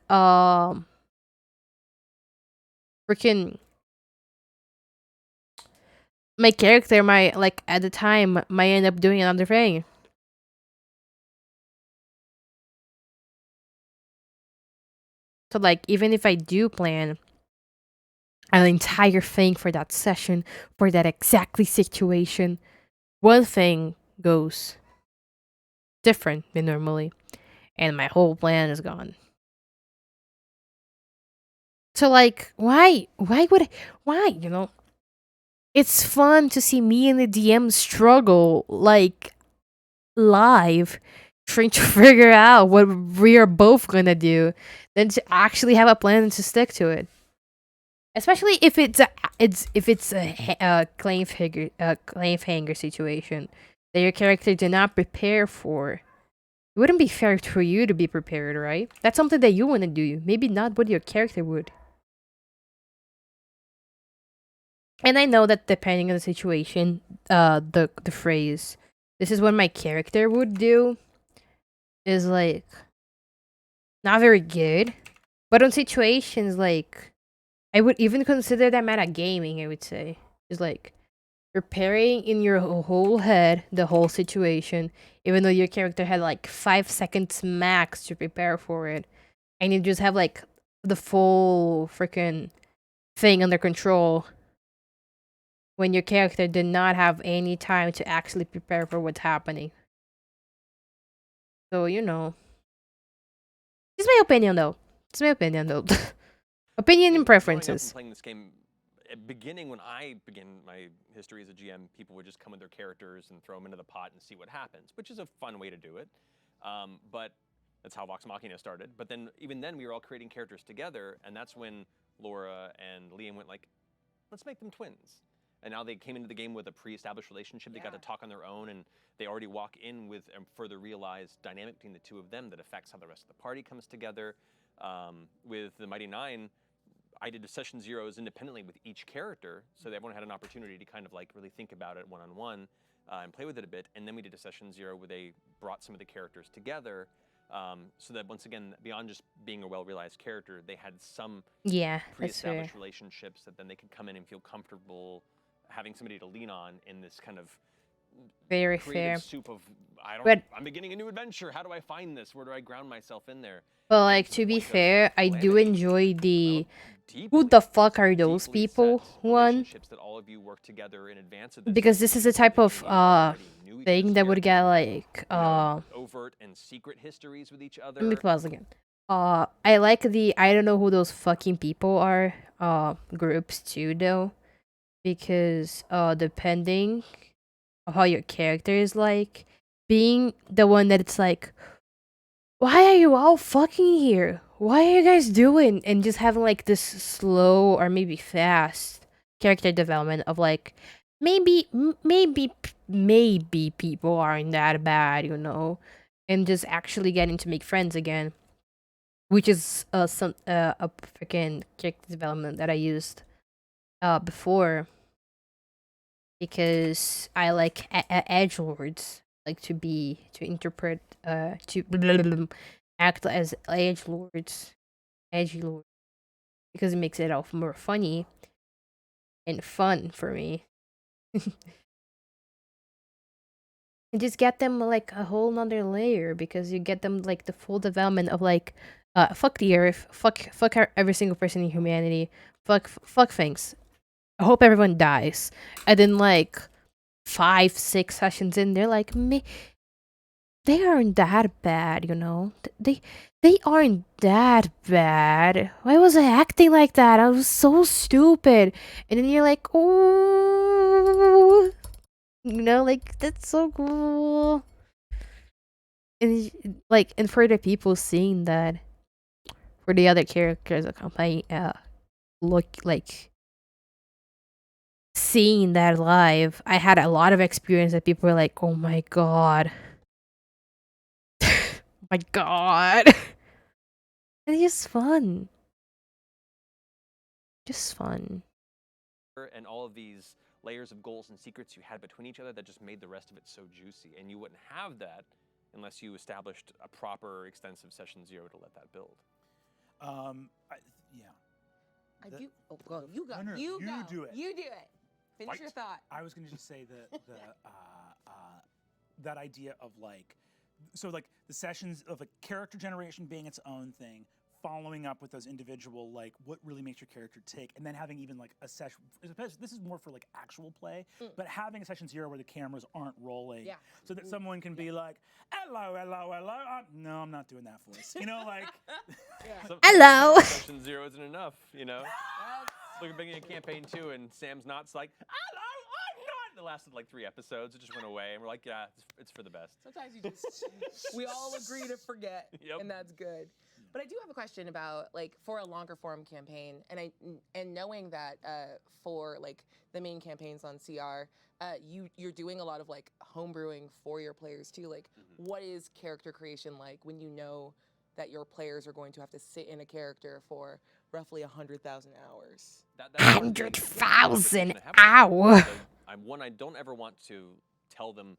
freaking my character might like at the time might end up doing another thing. So like even if I do plan an entire thing for that session, for that exactly situation, one thing goes different than normally, and my whole plan is gone. So like why would I, why, you know? It's fun to see me and the DM struggle like live trying to figure out what we are both gonna do than to actually have a plan and to stick to it. Especially if it's a claim hanger situation that your character did not prepare for. It wouldn't be fair for you to be prepared, right? That's something that you want to do. Maybe not what your character would. And I know that depending on the situation, the phrase "this is what my character would do" is like not very good. But on situations like I would even consider that metagaming, I would say. Is like preparing in your whole head the whole situation, even though your character had like 5 seconds max to prepare for it. And you just have like the full freaking thing under control when your character did not have any time to actually prepare for what's happening. So, you know. It's my opinion though. It's my opinion though. Opinion and growing up and preferences. playing this game at beginning, when I began my history as a GM, people would just come with their characters and throw them into the pot and see what happens, which is a fun way to do it. But that's how Vox Machina started. But then, even then, we were all creating characters together, and that's when Laura and Liam went like, let's make them twins. And now they came into the game with a pre-established relationship. They got to talk on their own, and they already walk in with a further realized dynamic between the two of them that affects how the rest of the party comes together. With the Mighty Nine, I did session zeros independently with each character, so that everyone had an opportunity to kind of like really think about it one-on-one and play with it a bit. And then we did a session zero where they brought some of the characters together, so that once again, beyond just being a well-realized character, they had some pre-established relationships that then they could come in and feel comfortable having somebody to lean on in this kind of Very creative fair. soup of, But- I'm beginning a new adventure. How do I find this? Where do I ground myself in there? But like, It's to be like a fair, I do calamity. enjoy the Deeply, who the fuck are those deeply people set one, relationships that all of you work together in advance of this. because this is a type Beginning, of you already knew each thing other's that would get characters, like you know, overt and secret histories with each other. let me pause again. I like the I don't know who those fucking people are groups too though, because depending on how your character is like, being the one that it's like, why are you all fucking here? What are you guys doing? And just having like this slow or maybe fast character development of like, maybe people aren't that bad, you know, and just actually getting to make friends again, which is a freaking character development that I used before, because I like edgelords, like to interpret to act as edgelords, because it makes it all more funny and fun for me. And just get them like a whole nother layer, because you get them like the full development of like, fuck the earth, fuck every single person in humanity, fuck things. I hope everyone dies. And then like 5-6 sessions in, they're like, me, they aren't that bad, you know. They aren't that bad. Why was I acting like that? I was so stupid. And then you're like, oh, you know, like that's so cool. And like, and for the people seeing that, for the other characters accompanying, look like seeing that live, I had a lot of experience that people were like, oh my god. My god. And it's just fun. Just fun. And all of these layers of goals and secrets you had between each other that just made the rest of it so juicy. And you wouldn't have that unless you established a proper extensive session zero to let that build. Yeah. I do. Oh, go. You go. No, You you go. do it. You do it. Finish your thought. I was going to just say that idea of like, so like the sessions of a character generation being its own thing, following up with those individual, like what really makes your character tick, and then having even like a session. This is more for like actual play, but having a session zero where the cameras aren't rolling, so that someone can be like, hello. No, I'm not doing that voice. You know, like, Hello. Session zero isn't enough, you know. Look at beginning of campaign 2, and Sam's Not's like, hello, I'm not. It lasted like 3 episodes. It just went away, and we're like, yeah, it's for the best. Sometimes you just, we all agree to forget, and that's good. But I do have a question about like for a longer form campaign, and knowing that for like the main campaigns on CR, you're doing a lot of like homebrewing for your players too. Like, what is character creation like when you know that your players are going to have to sit in a character for roughly 100,000 hours? 100,000 hours. I don't ever want to tell them,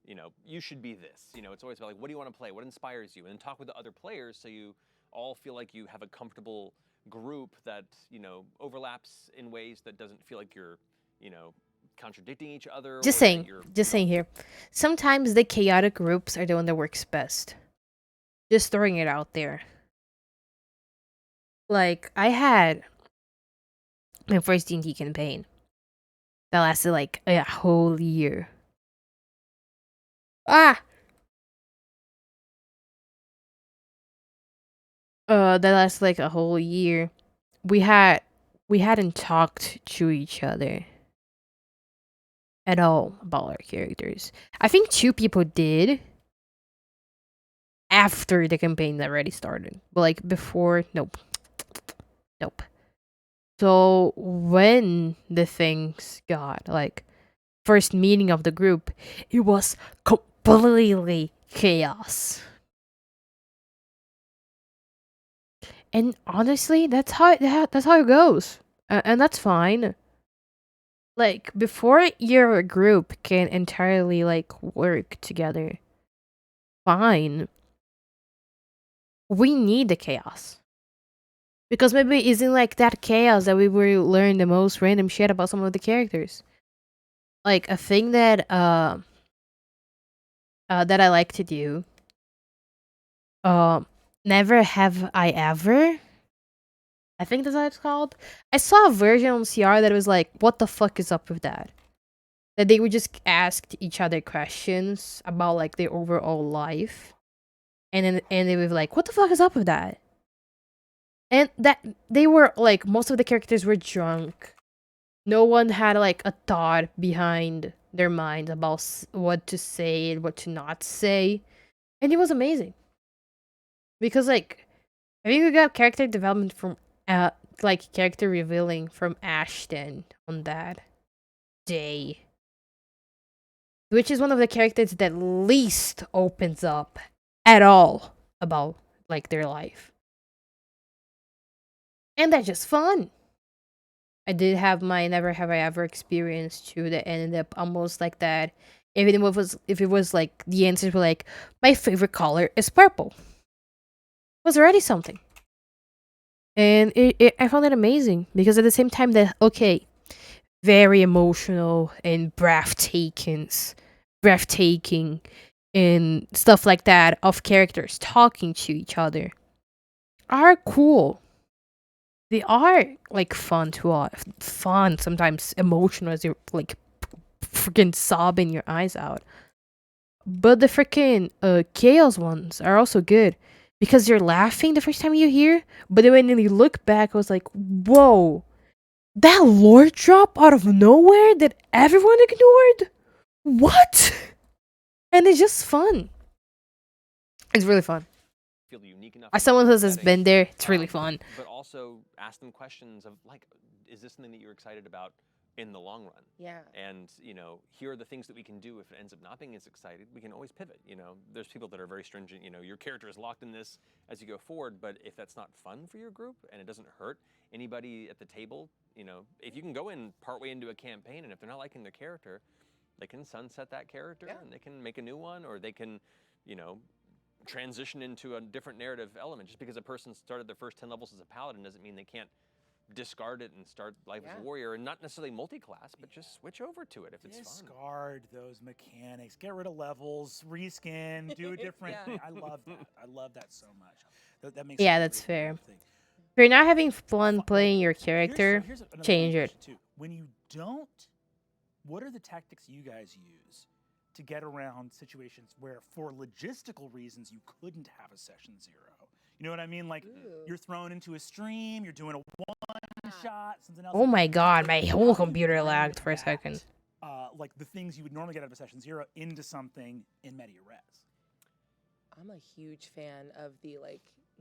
you know, you should be this. You know, it's always about like, what do you want to play? What inspires you? And then talk with the other players so you all feel like you have a comfortable group that, you know, overlaps in ways that doesn't feel like you're, you know, contradicting each other. Just saying here. Sometimes the chaotic groups are the one that works best. Just throwing it out there. Like, I had my first D&D campaign that lasted like a whole year. That lasted like a whole year. We had we hadn't talked to each other at all about our characters. I think 2 people did after the campaign already started, but like before, nope. Nope. So when the things got like first meeting of the group, it was completely chaos. And honestly, that's how it goes, and that's fine. Like before your group can entirely like work together, fine. We need the chaos because maybe it isn't like that chaos that we will learn the most random shit about some of the characters. Like a thing that I like to do. Never have I ever. I think that's what it's called. I saw a version on CR that was like, "What the fuck is up with that?" That they would just ask each other questions about like their overall life, and they were like, "What the fuck is up with that?" And that they were like, most of the characters were drunk. No one had like a thought behind their mind about what to say and what to not say, and it was amazing. Because like I think we got character development from like character revealing from Ashton on that day. Which is one of the characters that least opens up at all about like their life. And that's just fun. I did have my never have I ever experience too that ended up almost like that. If it was like the answers were like, my favorite color is purple. Was already something. And I found it amazing because at the same time that okay, very emotional and breathtaking and stuff like that of characters talking to each other are cool. They are like fun to watch, fun sometimes emotional as you're like freaking sobbing your eyes out. But the freaking chaos ones are also good because you're laughing the first time you hear, but then when you look back, I was like, whoa, that lore drop out of nowhere that everyone ignored? What? And it's just fun. It's really fun. Feel unique enough. As someone who has setting, been there, it's really fun. But also ask them questions of like, is this something that you're excited about in the long run? Yeah. And here are the things that we can do if it ends up not being as excited. We can always pivot. There's people that are very stringent. Your character is locked in this as you go forward. But if that's not fun for your group and it doesn't hurt anybody at the table, if you can go in partway into a campaign and if they're not liking their character, they can sunset that character and they can make a new one, or they can, transition into a different narrative element. Just because a person started their first 10 levels as a paladin doesn't mean they can't discard it and start life as a warrior, and not necessarily multi-class, but just switch over to it if it's fun. Discard those mechanics. Get rid of levels, reskin, do a different thing. I love that. I love that so much. That makes that's fair. If you're not having fun playing your character, here's change it. Too. When you don't, what are the tactics you guys use to get around situations where, for logistical reasons, you couldn't have a session 0? You know what I mean? Like, you're thrown into a stream, you're doing a one-shot, something else. Oh my god, my whole computer lagged for a second. Like the things you would normally get out of a session 0 into something in media res. I'm a huge fan of the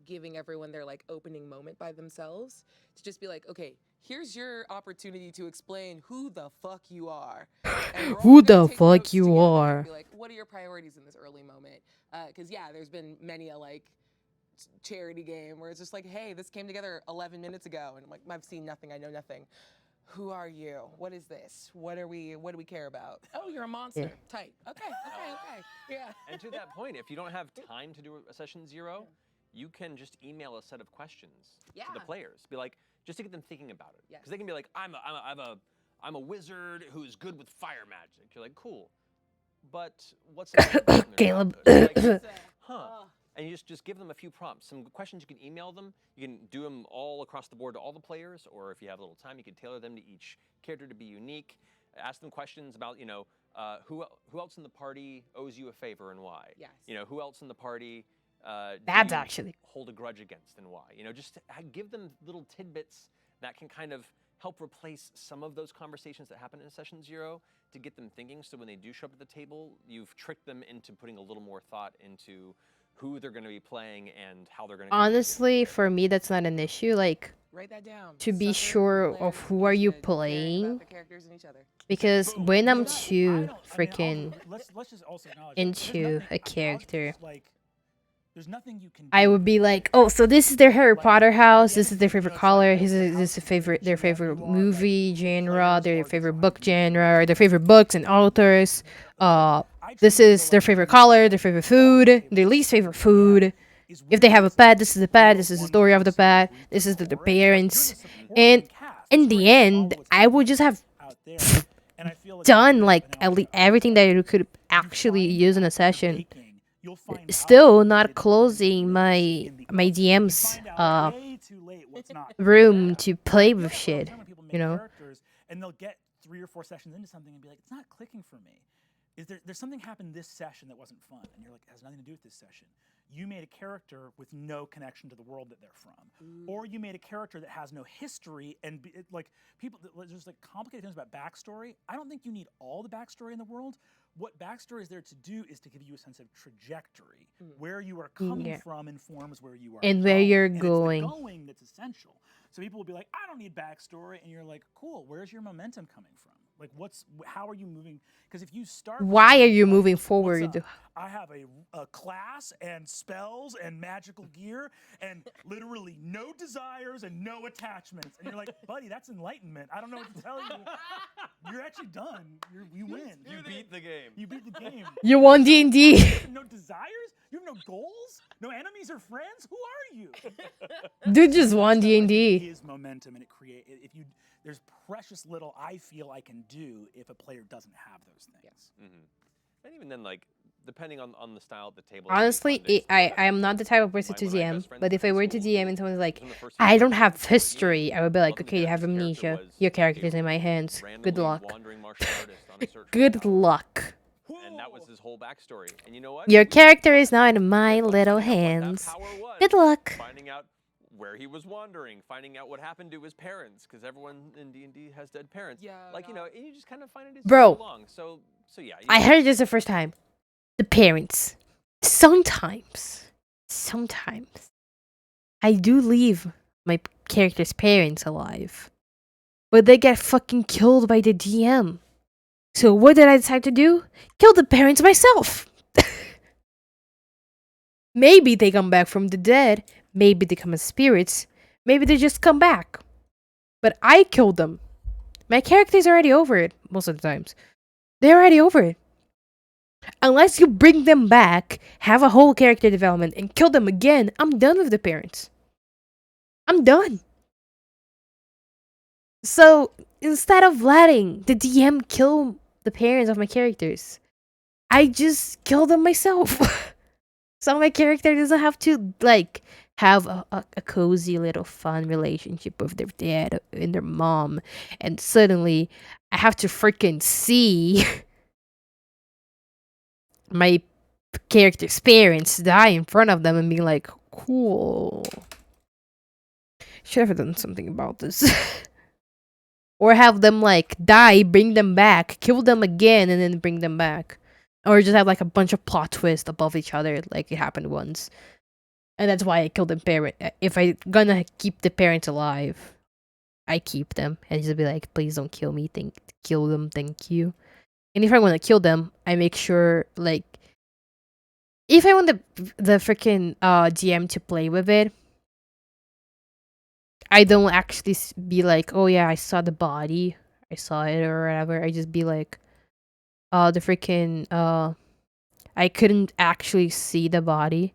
giving everyone their opening moment by themselves, to just be like, okay, here's your opportunity to explain who the fuck you are. Who the fuck you are? Be like, what are your priorities in this early moment? Because there's been many a charity game where it's just like, hey, this came together 11 minutes ago, and I'm like, I've seen nothing, I know nothing. Who are you? What is this? What do we care about? Oh, you're a monster. Yeah. Tight. Okay. Yeah. And to that point, if you don't have time to do a session 0, you can just email a set of questions to the players. Be like, just to get them thinking about it. Because they can be like, I'm a wizard who's good with fire magic. You're like, cool. But what's Caleb? And you just give them a few prompts. Some questions you can email them. You can do them all across the board to all the players, or if you have a little time, you can tailor them to each character to be unique. Ask them questions about, who else in the party owes you a favor and why? Yes. Who else in the party That's actually hold a grudge against and why? Just give them little tidbits that can kind of help replace some of those conversations that happen in session 0 to get them thinking. So when they do show up at the table, you've tricked them into putting a little more thought into who they're going to be playing and how they're going to. Honestly, for me, that's not an issue. Like, Write that down. to be Sucker sure players of who are you should care about playing, the characters and each other. because But when I'm not- I too don't- I mean, freaking let's just also acknowledge that there's into nothing- a character, like, there's nothing you can. I do would be with like, it. oh, so this is their Harry Like, Potter house, this yeah, is their you favorite know, it's color, like, this okay, is how this is confident their that favorite you are, movie like, genre, players their are favorite designed book to be very genre, their favorite books and authors. I This truly is feel their like favorite the color, their favorite food, table their least favorite is food. is If they have a really pet, just this is the pet, you're this is the one story of the person in pet, group this is the story. Like, parents. you're the supporting And cast. in It's the very end, follow what's I would just have out there. And I feel like done that's like an at least outlet. everything that you could You actually find use in a out when you're session. baking, you'll find out Still what not did put into closing mix my in the oven. You DM's find out way too late what's not room there. to And I play feel with like a lot of shit, time when people make you know? characters and they'll get 3 or 4 sessions into something and be like, it's not clicking for me. There's something happened this session that wasn't fun, and you're like, it has nothing to do with this session. You made a character with no connection to the world that they're from, or you made a character that has no history, and like people, there's like complicated things about backstory. I don't think you need all the backstory in the world. What backstory is there to do is to give you a sense of trajectory. Where you are coming Yeah. from informs where you are And where you're and going. It's the going that's essential. So people will be like, I don't need backstory, and you're like, cool. Where's your momentum coming from? Like, how are you moving? Because if you start, with Why are something you like, moving "What's forward? up? I have a class and spells and magical gear and literally no desires and no attachments. And you're like, buddy, that's enlightenment. I don't know what to tell you. You're actually done. You win. You beat the game. You beat the game. You won D&D. No desires? You have no goals? No enemies or friends? Who are you? Dude just won Stuff like it D&D. is momentum, and there's precious little I feel I can do if a player doesn't have those things. And even then, like, depending on the style at the table. Honestly, I am not the type of person to One of my DM, best friends but in if I high were to school, DM and someone's like, it was one of the first times I I don't played have with him. history, I would be like, Welcome to okay, you have Candyz. His character amnesia. was Your character's a in my hands. Good randomly luck. wandering martial artist on a search for Good power. luck. And that was his whole backstory. And you know what? Your We character fought is now in my finding out little what that hands. power was, Good luck. Finding out where he was wandering, finding out what happened to his parents, because everyone in D&D has dead parents. Yeah, Like, you know, and you just kind of find it as Bro. you go along. So yeah. I heard this the first time. The parents. Sometimes, I do leave my character's parents alive. But they get fucking killed by the DM. So what did I decide to do? Kill the parents myself. Maybe they come back from the dead. Maybe they come as spirits. Maybe they just come back. But I killed them. My character's already over it most of the times. They're already over it. Unless you bring them back, have a whole character development, and kill them again, I'm done with the parents. I'm done. So, instead of letting the DM kill the parents of my characters, I just kill them myself. So my character doesn't have to, like, have a cozy little fun relationship with their dad and their mom, and suddenly I have to freaking see my character's parents die in front of them and be like, cool. Should have done something about this. Or have them, like, die, bring them back, kill them again, and then bring them back. Or just have, like, a bunch of plot twists above each other, like it happened once. And that's why I killed the parent. If I gonna keep the parents alive, I keep them. And just be like, please don't kill me. Kill them, thank you. And if I want to kill them, I make sure, like, if I want the freaking DM to play with it, I don't actually be like, oh yeah, I saw the body, I saw it or whatever. I just be like, the freaking I couldn't actually see the body,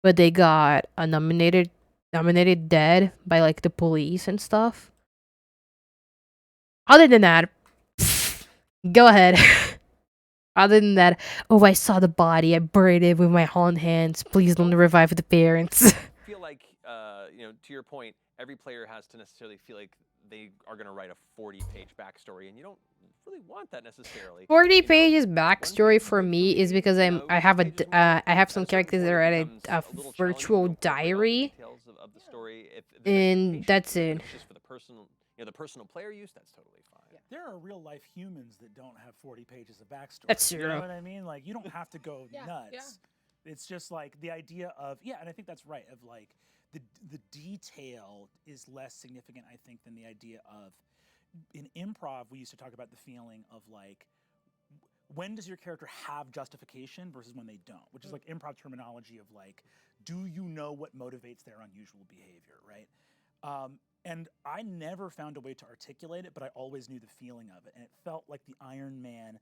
but they got nominated dead by like the police and stuff. Other than that, go ahead. Other than that, oh, I saw the body, I buried it with my own hands. Please don't revive the parents. I feel like, you know, to your point, every player has to necessarily feel like they are going to write a 40-page backstory, and you don't really want that necessarily. 40 You know, pages one backstory page is for good me is because you know, I 2 have pages works I great. have At some a certain characters that point, are it at becomes a a little challenging virtual to incorporate all the diary, details of the story if there's and expectations. that's But it. if it's just for the personal, you know, the personal player use, that's totally fine. Yeah. There are real life humans that don't have 40 pages of backstory. That's You true. know what I mean? Like, you don't have to go Yeah, nuts. yeah. It's just like the idea of, yeah, and I think that's right, of like the detail is less significant, I think, than the idea of, in improv, we used to talk about the feeling of like, when does your character have justification versus when they don't, which is like improv terminology of like, do you know what motivates their unusual behavior, right? And I never found a way to articulate it, but I always knew the feeling of it. And it felt like the Iron Man,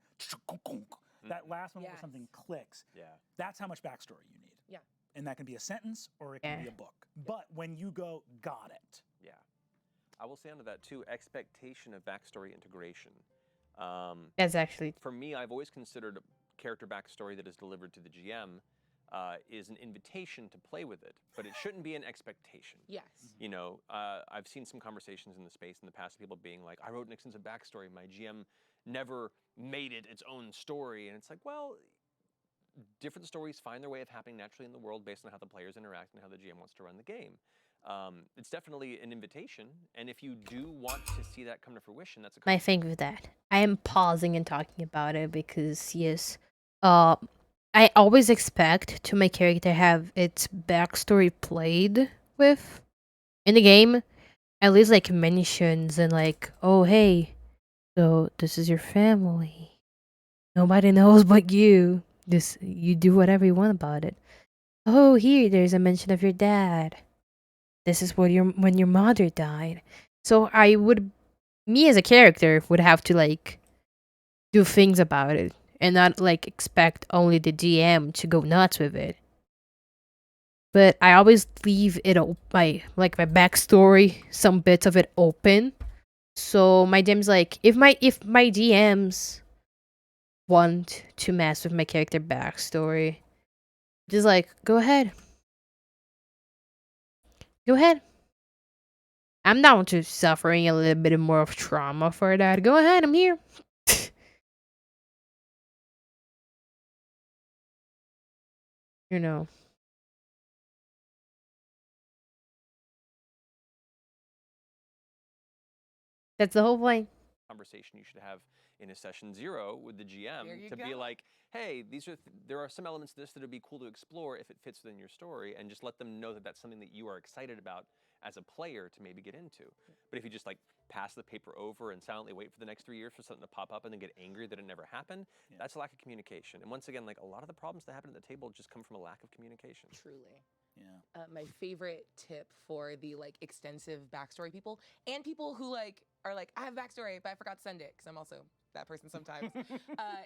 that last moment where something clicks. Yeah. That's how much backstory you need. Yeah. And that can be a sentence or it can be a book. But when you go, got it. Yeah. I will say under that too, expectation of backstory integration. That's actually For me, I've always considered a character backstory that is delivered to the GM is an invitation to play with it, but it shouldn't be an expectation. Yes. You know, I've seen some conversations in the space in the past of people being like, I wrote an extensive backstory, my GM never made it its own story. And it's like, well, different stories find their way of happening naturally in the world based on how the players interact and how the GM wants to run the game. It's definitely an invitation, and if you do want to see that come to fruition, that's a my thing with that. I am pausing and talking about it because yes, I always expect to my character have its backstory played with in the game, at least like mentions and like, oh hey, so this is your family. Nobody knows but you. This you do whatever you want about it. Oh, here there's a mention of your dad. This is what your when your mother died. So I would, me as a character would have to like do things about it and not like expect only the DM to go nuts with it. But I always leave it my like my backstory, some bits of it open. So my DM's like, if my DMs want to mess with my character backstory, just like go ahead. Go ahead. I'm down to suffering a little bit more of trauma for that. Go ahead, I'm here. You know. That's the whole point. conversation you should have in a session 0 with the GM There you to be go. like, hey, there are some elements to this that would be cool to explore if it fits within your story, and just let them know that that's something that you are excited about as a player to maybe get into. But if you just like pass the paper over and silently wait for the next 3 years for something to pop up and then get angry that it never happened, that's a lack of communication. And once again, like a lot of the problems that happen at the table just come from a lack of communication. Truly. Yeah. My favorite tip for the like extensive backstory people and people who like are like, I have backstory, but I forgot to send it because I'm also that person sometimes,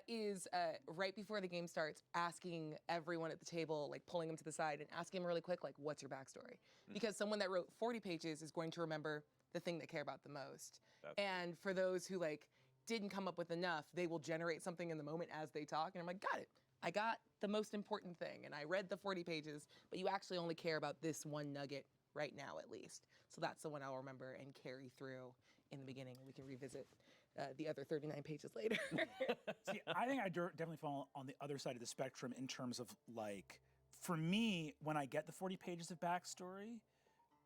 is right before the game starts, asking everyone at the table, like pulling them to the side and asking them really quick, like, what's your backstory? Because someone that wrote 40 pages is going to remember the thing they care about the most. And for those who like didn't come up with enough, they will generate something in the moment as they talk. And I'm like, got it. I got the most important thing, and I read the 40 pages, but you actually only care about this one nugget right now, at least. So that's the one I'll remember and carry through in the beginning, and we can revisit the other 39 pages later. See, I think I definitely fall on the other side of the spectrum in terms of like, for me, when I get the 40 pages of backstory,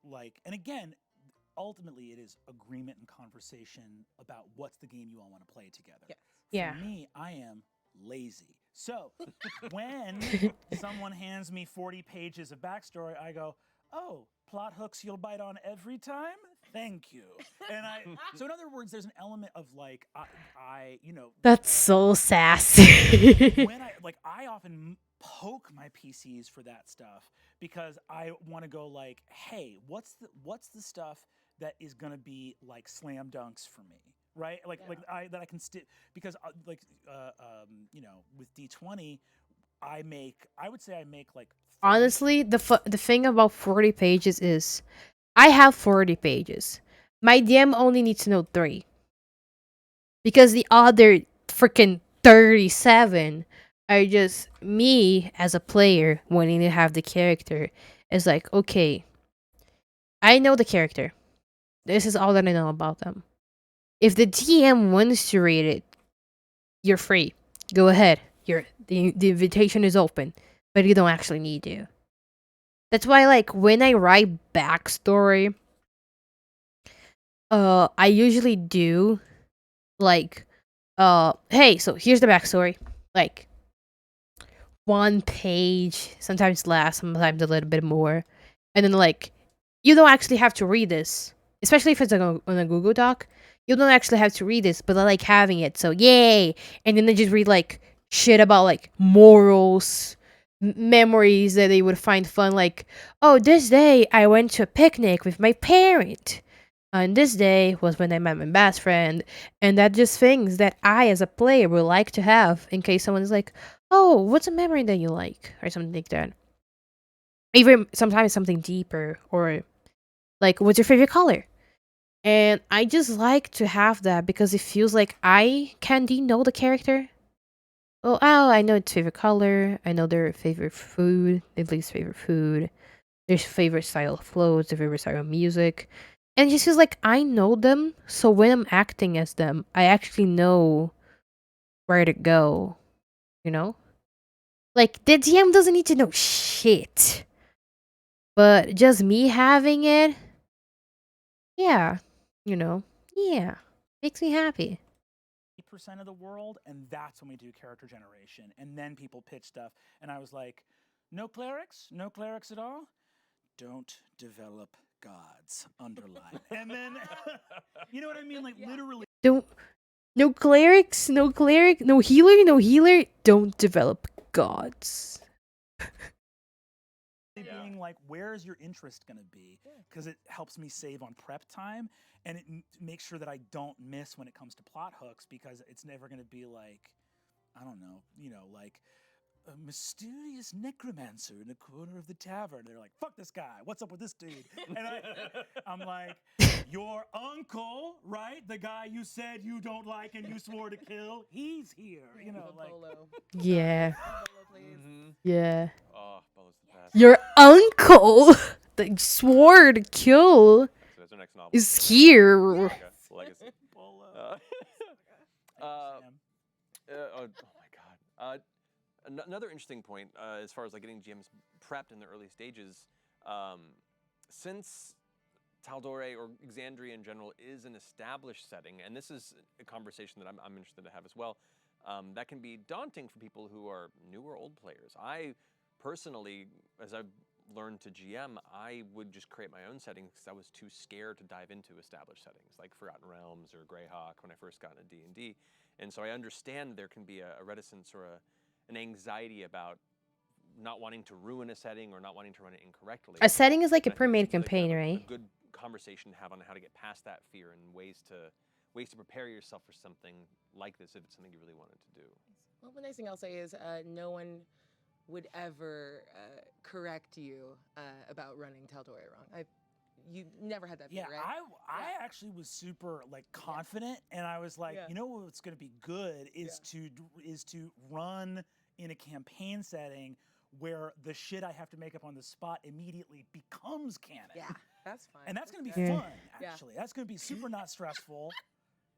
like, and again, ultimately it is agreement and conversation about what's the game you all want to play together. Yes. Yeah. For me, I am lazy. So when someone hands me 40 pages of backstory, I go, oh, plot hooks you'll bite on every time? Thank you. And so in other words, there's an element of like, I you know. That's so sassy. When I often poke my PCs for that stuff because I want to go like, hey, what's the stuff that is going to be like slam dunks for me? Right, that I can because you know, with D20, I would say I make like 30. Honestly, the thing about 40 pages is, I have 40 pages. My DM only needs to know 3, because the other freaking 37 are just me as a player wanting to have the character. It's like, okay, I know the character. This is all that I know about them. If the DM wants to read it, you're free. Go ahead. The invitation is open, but you don't actually need to. That's why, like, when I write backstory, I usually do like, hey, so here's the backstory, like 1 page, sometimes less, sometimes a little bit more, and then like, you don't actually have to read this, especially if it's on a Google Doc. You don't actually have to read this, but I like having it, so yay! And then they just read like shit about like morals, memories that they would find fun, like, oh, this day I went to a picnic with my parent. And this day was when I met my best friend, and that just things that I, as a player, would like to have in case someone is like, "Oh, what's a memory that you like?" or something like that. Even sometimes something deeper, or like, "What's your favorite color?" And I just like to have that because it feels like I Candy know the character. Oh, I know its favorite color. I know their favorite food, their least favorite food, their favorite style of clothes, their favorite style of music. And it just feels like I know them, so when I'm acting as them, I actually know where to go, you know? Like, the DM doesn't need to know shit. But just me having it, yeah, you know, yeah, makes me happy. percent of the world, and that's when we do character generation. And then people pitch stuff, and I was like, no clerics at all. Don't develop gods. Underline. And then, you know what I mean? Like literally. No clerics, no healer. Don't develop gods. Being like, where's your interest going to be? Because it helps me save on prep time, and it makes sure that I don't miss when it comes to plot hooks, because it's never going to be like, I don't know, like a mysterious necromancer in the corner of the tavern. They're like, fuck this guy. What's up with this dude? And I'm like, your uncle, right? The guy you said you don't like and you swore to kill, he's here. Like. Yeah. Yeah. Oh, Bolo's the best. Your uncle that you swore to kill So that's our next novel. is here. Legacy. Bolo. Oh my god. Another interesting point, as far as like getting GMs prepped in the early stages, since Tal'Dorei or Exandria in general is an established setting, and this is a conversation that I'm interested to have as well, that can be daunting for people who are new or old players. I personally, as I've learned to GM, I would just create my own settings because I was too scared to dive into established settings like Forgotten Realms or Greyhawk when I first got into D&D. And so I understand there can be a reticence or an anxiety about not wanting to ruin a setting or not wanting to run it incorrectly. A setting is like a And I think pre-made it's really campaign, a right? good conversation to have on how to get past that fear and ways to prepare yourself for something like this if it's something you really wanted to do. Well, the nice thing I'll say is no one would ever correct you about running Tal'Dorei wrong. You never had that fear, Yeah, right? I actually was super like confident, and I was like, you know what's going to be good is to run in a campaign setting where the shit I have to make up on the spot immediately becomes canon. Yeah, that's fine. And that's going to be Yeah. fun, actually. That's going to be super not stressful.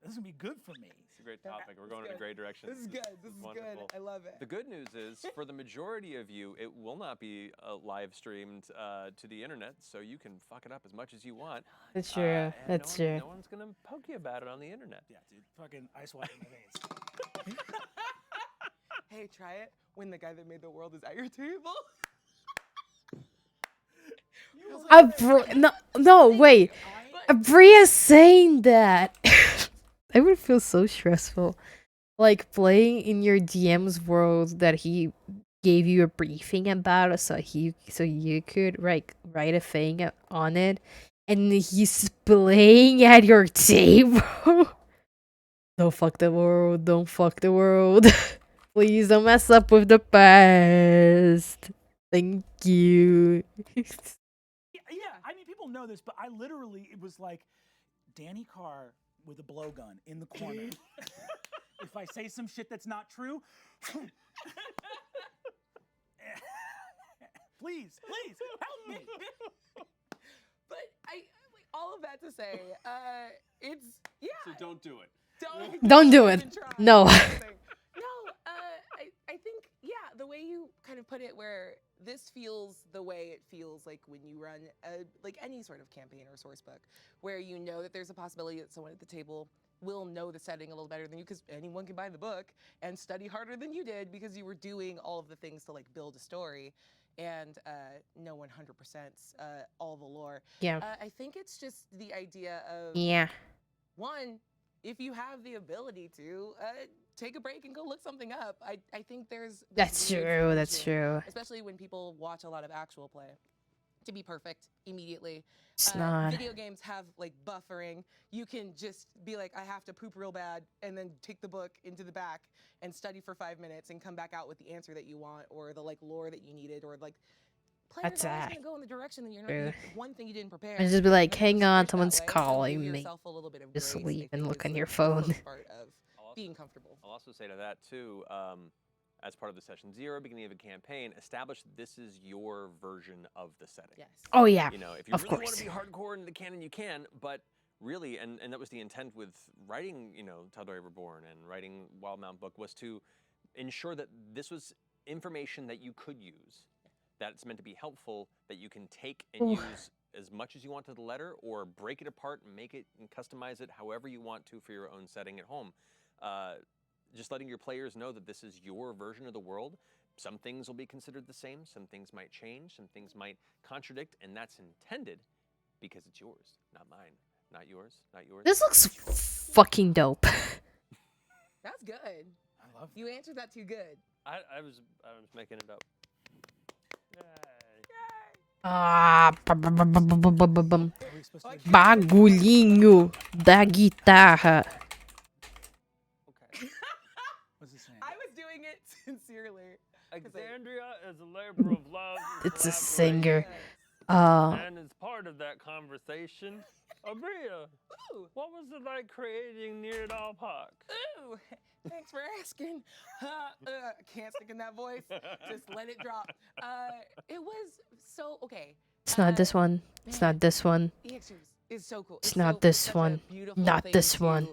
This is going to be good for me. It's a great topic. We're going in a great direction. This is good. This is wonderful. good. I love it. The good news is, for the majority of you, it will not be live streamed to the internet, so you can fuck it up as much as you want. That's true. And That's true. No one's gonna poke you about it on the internet. Yeah, dude. Fucking ice water in my veins. Hey, try it when the guy that made the world is at your table. No, wait. Bria saying that. I would feel so stressful. Like playing in your DM's world that he gave you a briefing about, so you could write a thing on it, and he's playing at your table. Don't fuck the world. Don't fuck the world. Please don't mess up with the past. Thank you. Yeah, I mean, people know this, but I literally, it was like Danny Carr with a blowgun in the corner. If I say some shit that's not true, please, help me. But all of that to say, it's So don't do it. Don't do even it. try. No. this feels the way it feels like when you run like any sort of campaign or source book, where you know that there's a possibility that someone at the table will know the setting a little better than you, because anyone can buy the book and study harder than you did because you were doing all of the things to like build a story and know 100% all the lore. Yeah. I think it's just the idea of Yeah. one, if you have the ability to take a break and go look something up. I think there's That's weird true. That's tension, true. especially when people watch a lot of actual play, to be perfect immediately. It's not. Video games have like buffering. You can just be like, I have to poop real bad, and then take the book into the back and study for 5 minutes and come back out with the answer that you want, or the like lore that you needed, or like players That's always act- gonna go in the direction that you're not. true. One thing you didn't prepare. I just be like, and then hang you on, switch that someone's way, and calling give me. yourself a little bit of Just grace, leave I and think, look is on the your phone. first part of I'll being also- comfortable. I'll also say to that too, as part of the session 0, beginning of a campaign, establish this is your version of the setting. Yes. Oh yeah. You know, if you Of really want course. to be hardcore into the canon, you can, but really, and that was the intent with writing, you know, Tal'Dorei Reborn and writing Wildmount Book, was to ensure that this was information that you could use, that it's meant to be helpful, that you can take and Ooh. use as much as you want to the letter, or break it apart and make it and customize it however you want to for your own setting at home. Just letting your players know that this is your version of the world. Some things will be considered the same, some things might change, some things might contradict, and that's intended because it's yours, not mine. Not yours, not yours. This looks fucking dope. That's good. I love You answered that too good. I was making it up. Ah, Are we supposed to do- bagulhinho da guitarra. Okay. What's it saying? I was doing it sincerely. Exandria is a labor of love. and It's a collaboration, singer. And as part of that conversation, Abria, Ooh, what was it like creating Near Doll Park? ooh, thanks for asking. Can't stick in that voice. Just let it drop. It was so okay. It's not this one. It's man, not this one. EXU is so cool. It's not this such a one. beautiful Not thing this to one.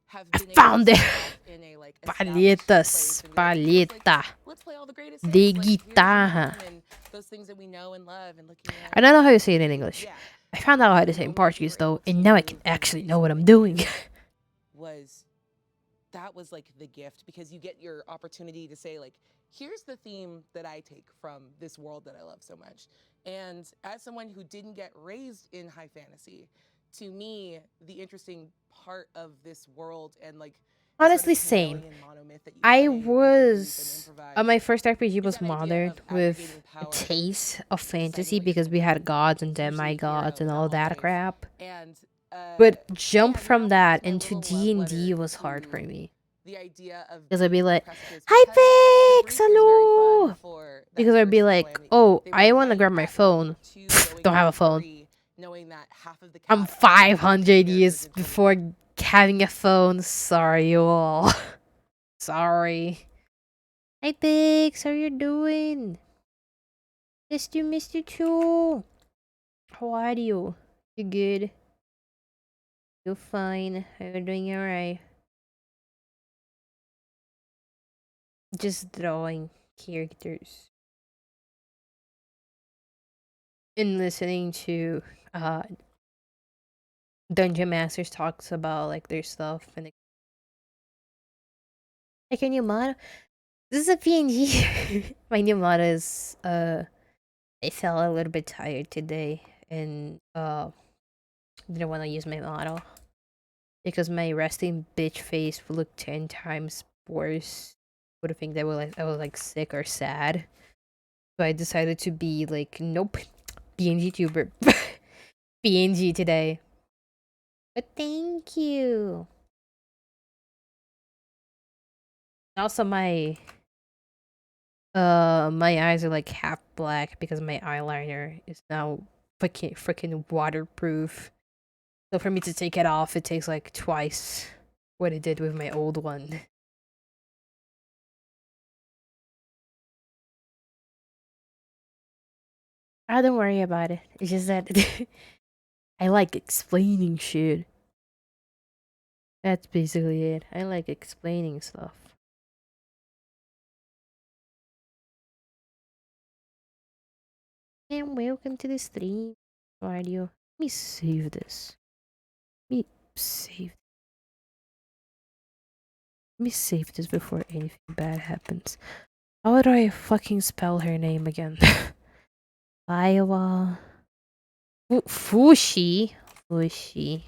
have I been able found to it. start in a, like, established Paletas. place and be like, "Let's, like, Paleta. let's play all the greatest De hits, like, here's the guitarra. one," and those things that we know and love, and looking at I don't know how you say it in English. yeah, I found out how to say it in Portuguese though, and now I can actually know what I'm doing. that was like the gift, because you get your opportunity to say like, here's the theme that I take from this world that I love so much. And as someone who didn't get raised in high fantasy, to me, the interesting part of this world and like the sort of Honestly, same. Hegelian monomyth that you I play and use and was improvise my first RPG is was that idea modern of with aggregating a power, taste of deciding fantasy what you because can we do. had gods and Usually a demigods and hero all in that life. crap. And But jump yeah, from now that here's my into little love D&D letter was hard for to me. the idea of Because I'd be being on the like, precipice, "Hi, because the Pix, brief was very fun hello!" before that Because I'd be first like, deployment. "Oh, They I were want to right grab my at level phone." 2 going Don't have a into phone. 3, knowing that half of the I'm cast are 500 characters years in before 20. having a phone. Sorry, you all. Sorry. Hi, Pix. How you doing? Missed you too. How are you? You good? You fine? Are you doing alright? Just drawing characters and listening to Dungeon Masters talks about like their stuff and like your new motto. This is a PNG. My new motto is I felt a little bit tired today and didn't want to use my motto because my resting bitch face would look 10 times worse. Would have think that I was like sick or sad. So I decided to be like, nope, PNG tuber. PNG today. But thank you. Also my eyes are like half black because my eyeliner is now freaking waterproof. So for me to take it off, it takes like twice what it did with my old one. I don't worry about it. It's just that I like explaining shit. That's basically it. I like explaining stuff. And welcome to the stream. Audio. Let me save this. Let me save. Let me save this before anything bad happens. How do I fucking spell her name again? Iowa. Fushi. Fushi.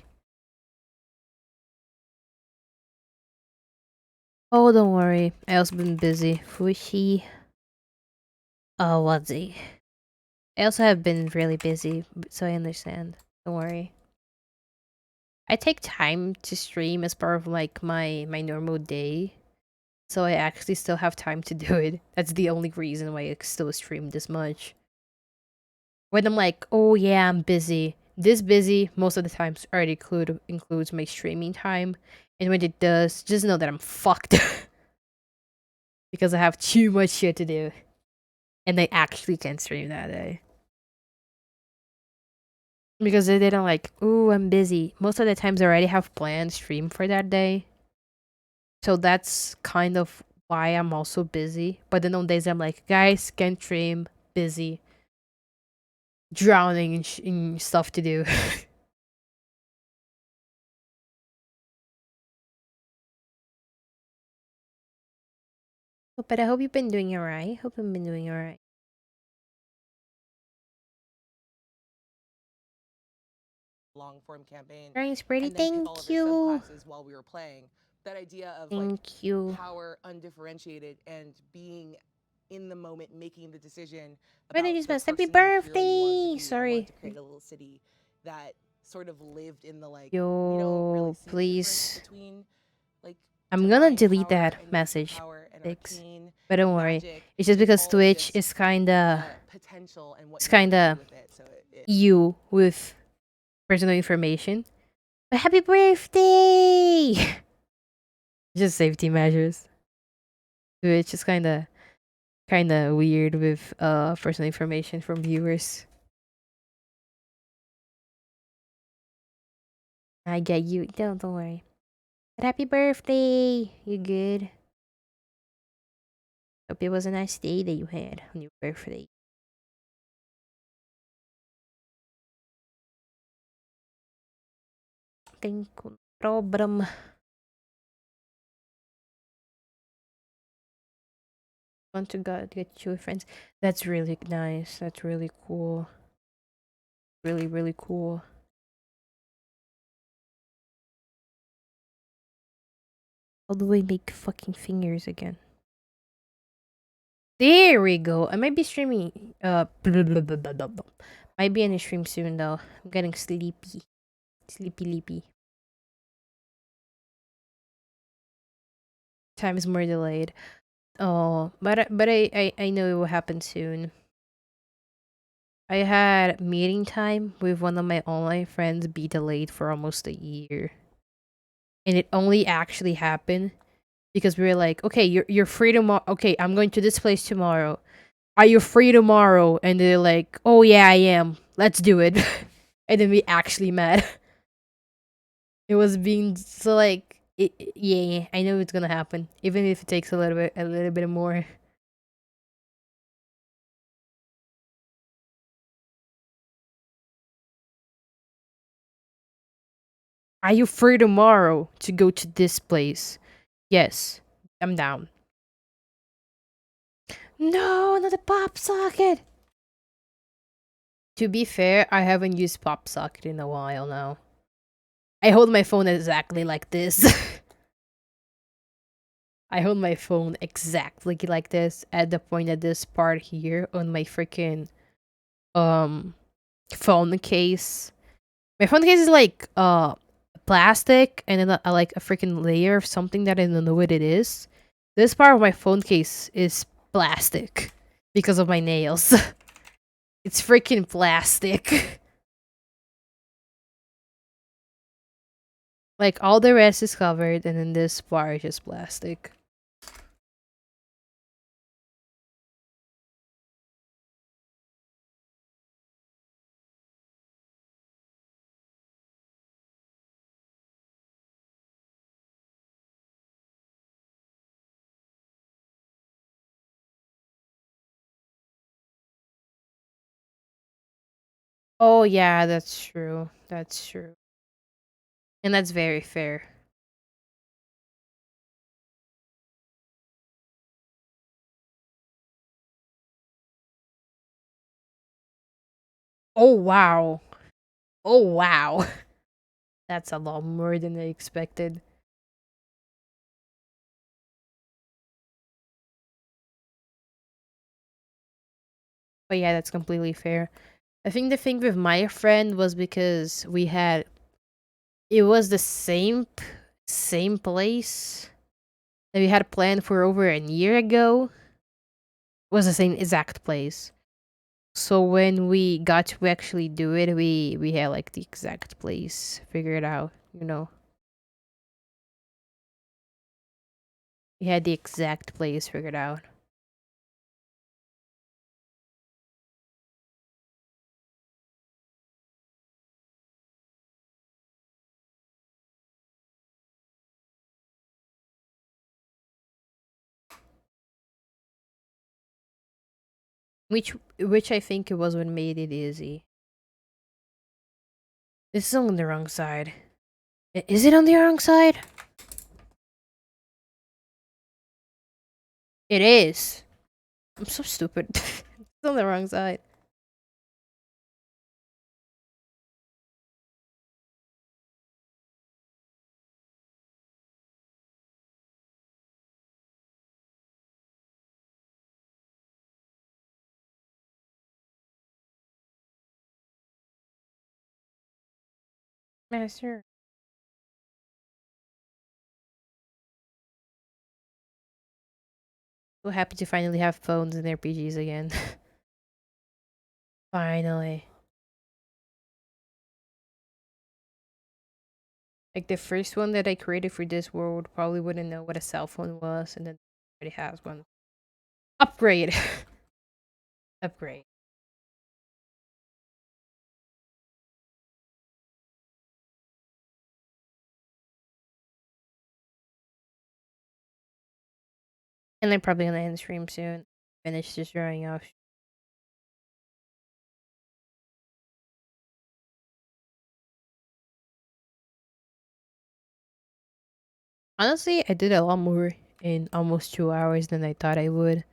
Oh, don't worry. I also been busy. Fushi. Oh, what's it? I also have been really busy, so I understand. Don't worry. I take time to stream as part of like my normal day, so I actually still have time to do it. That's the only reason why I still stream this much. When I'm like, oh yeah, I'm busy. This busy most of the times already includes my streaming time, and when it does, just know that I'm fucked because I have too much shit to do, and I actually can't stream that day. Because they didn't like, ooh, I'm busy. Most of the times I already have planned stream for that day. So that's kind of why I'm also busy. But then on days I'm like, guys, can't stream, busy, drowning in stuff to do. But I hope you've been doing alright. Hope you've been doing alright. long form campaign. Thanks, pretty. And then pick all of Thank your you. subclasses while we were playing. That idea of like Thank you. power undifferentiated and being in the moment, making the decision When about did you the spend? person Happy and the hero you wanted to birthday! be. I Sorry. wanted to create a little city that sort of lived in the like, Yo, really see the difference please. between like I'm gonna divine delete power that and mystical message. power and Thanks. arcane But don't worry. magic. It's just because all Twitch just is kinda the potential and what it's you can kinda do with it. So you with personal information. But happy birthday! Just safety measures. Which is kinda weird with personal information from viewers. I get you. Don't worry. But happy birthday! You good? Hope it was a nice day that you had on your birthday. Thank you. Problem. Want to get you friends. That's really nice. That's really cool. Really, really cool. How do I make fucking fingers again? There we go. I might be streaming. Might be in a stream soon though. I'm getting sleepy. Sleepy leapy. Time is more delayed. Oh, but I know it will happen soon. I had meeting time with one of my online friends be delayed for almost a year. And it only actually happened because we were like, okay, you're free tomorrow. Okay, I'm going to this place tomorrow. Are you free tomorrow? And they're like, oh yeah, I am. Let's do it. And then we actually met. It was being so like, yeah, I know it's gonna happen, even if it takes a little bit more. Are you free tomorrow to go to this place? Yes, I'm down. No, not a pop socket. To be fair, I haven't used pop socket in a while now. I hold my phone exactly like this. I hold my phone exactly like this at the point at this part here on my freaking um phone case. My phone case is like plastic and then like a freaking layer of something that I don't know what it is. This part of my phone case is plastic because of my nails. It's freaking plastic. Like all the rest is covered and then this part is just plastic. Oh yeah, that's true. That's true. And that's very fair. Oh wow. Oh wow. That's a lot more than I expected. But yeah, that's completely fair. I think the thing with my friend was because it was the same place that we had planned for over a year ago. It was the same exact place. So when we got to actually do it, we had like the exact place figured out, you know. We had the exact place figured out. Which I think it was what made it easy. This is on the wrong side. Is it on the wrong side? It is. I'm so stupid. It's on the wrong side. Master. So happy to finally have phones and RPGs again. Finally. Like the first one that I created for this world probably wouldn't know what a cell phone was, and then already has one. Upgrade. Upgrade. And I'm probably gonna end stream soon. Finish this drawing off. Honestly, I did a lot more in almost 2 hours than I thought I would.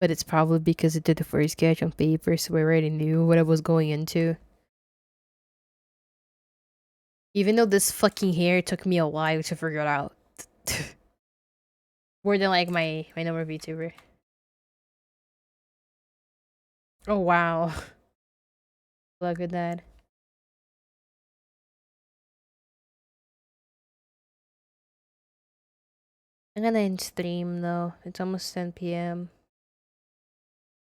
But it's probably because I did the first sketch on paper, so I already knew what I was going into. Even though this fucking hair took me a while to figure it out. More than like my number VTuber. Oh wow. Look at that. I'm gonna end stream though. It's almost 10 p.m.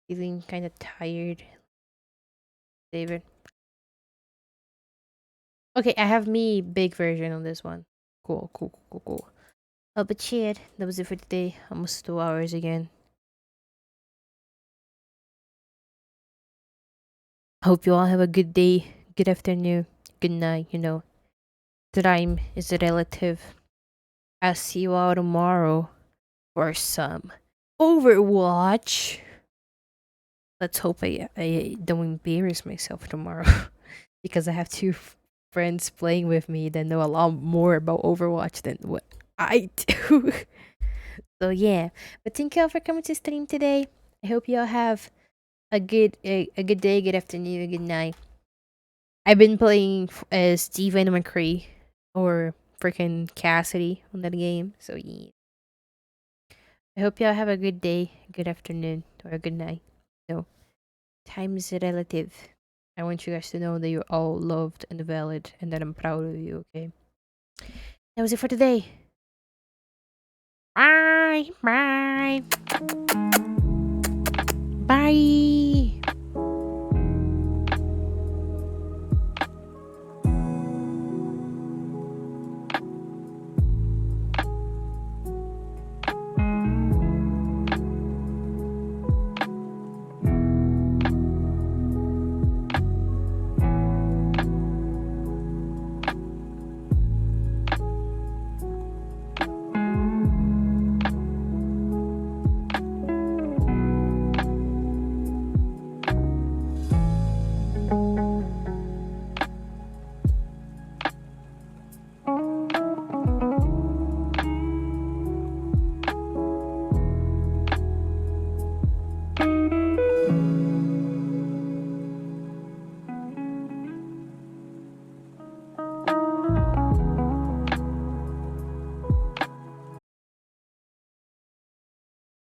Feeling kind of tired. David. Okay, I have me big version on this one. Cool, cool, cool, cool, cool. Oh, but shit, that was it for today. Almost 2 hours again. Hope you all have a good day, good afternoon, good night. You know, time is relative. I'll see you all tomorrow for some Overwatch. Let's hope I don't embarrass myself tomorrow because I have two friends playing with me that know a lot more about Overwatch than what I do. So yeah, but thank you all for coming to stream today. I hope you all have a good day, good afternoon, good night. I've been playing as Steven McCree or freaking Cassidy on that game. So yeah. I hope y'all have a good day, good afternoon, or a good night. No, time is relative. I want you guys to know that you're all loved and valid and that I'm proud of you, okay? That was it for today. Bye. Bye. Bye.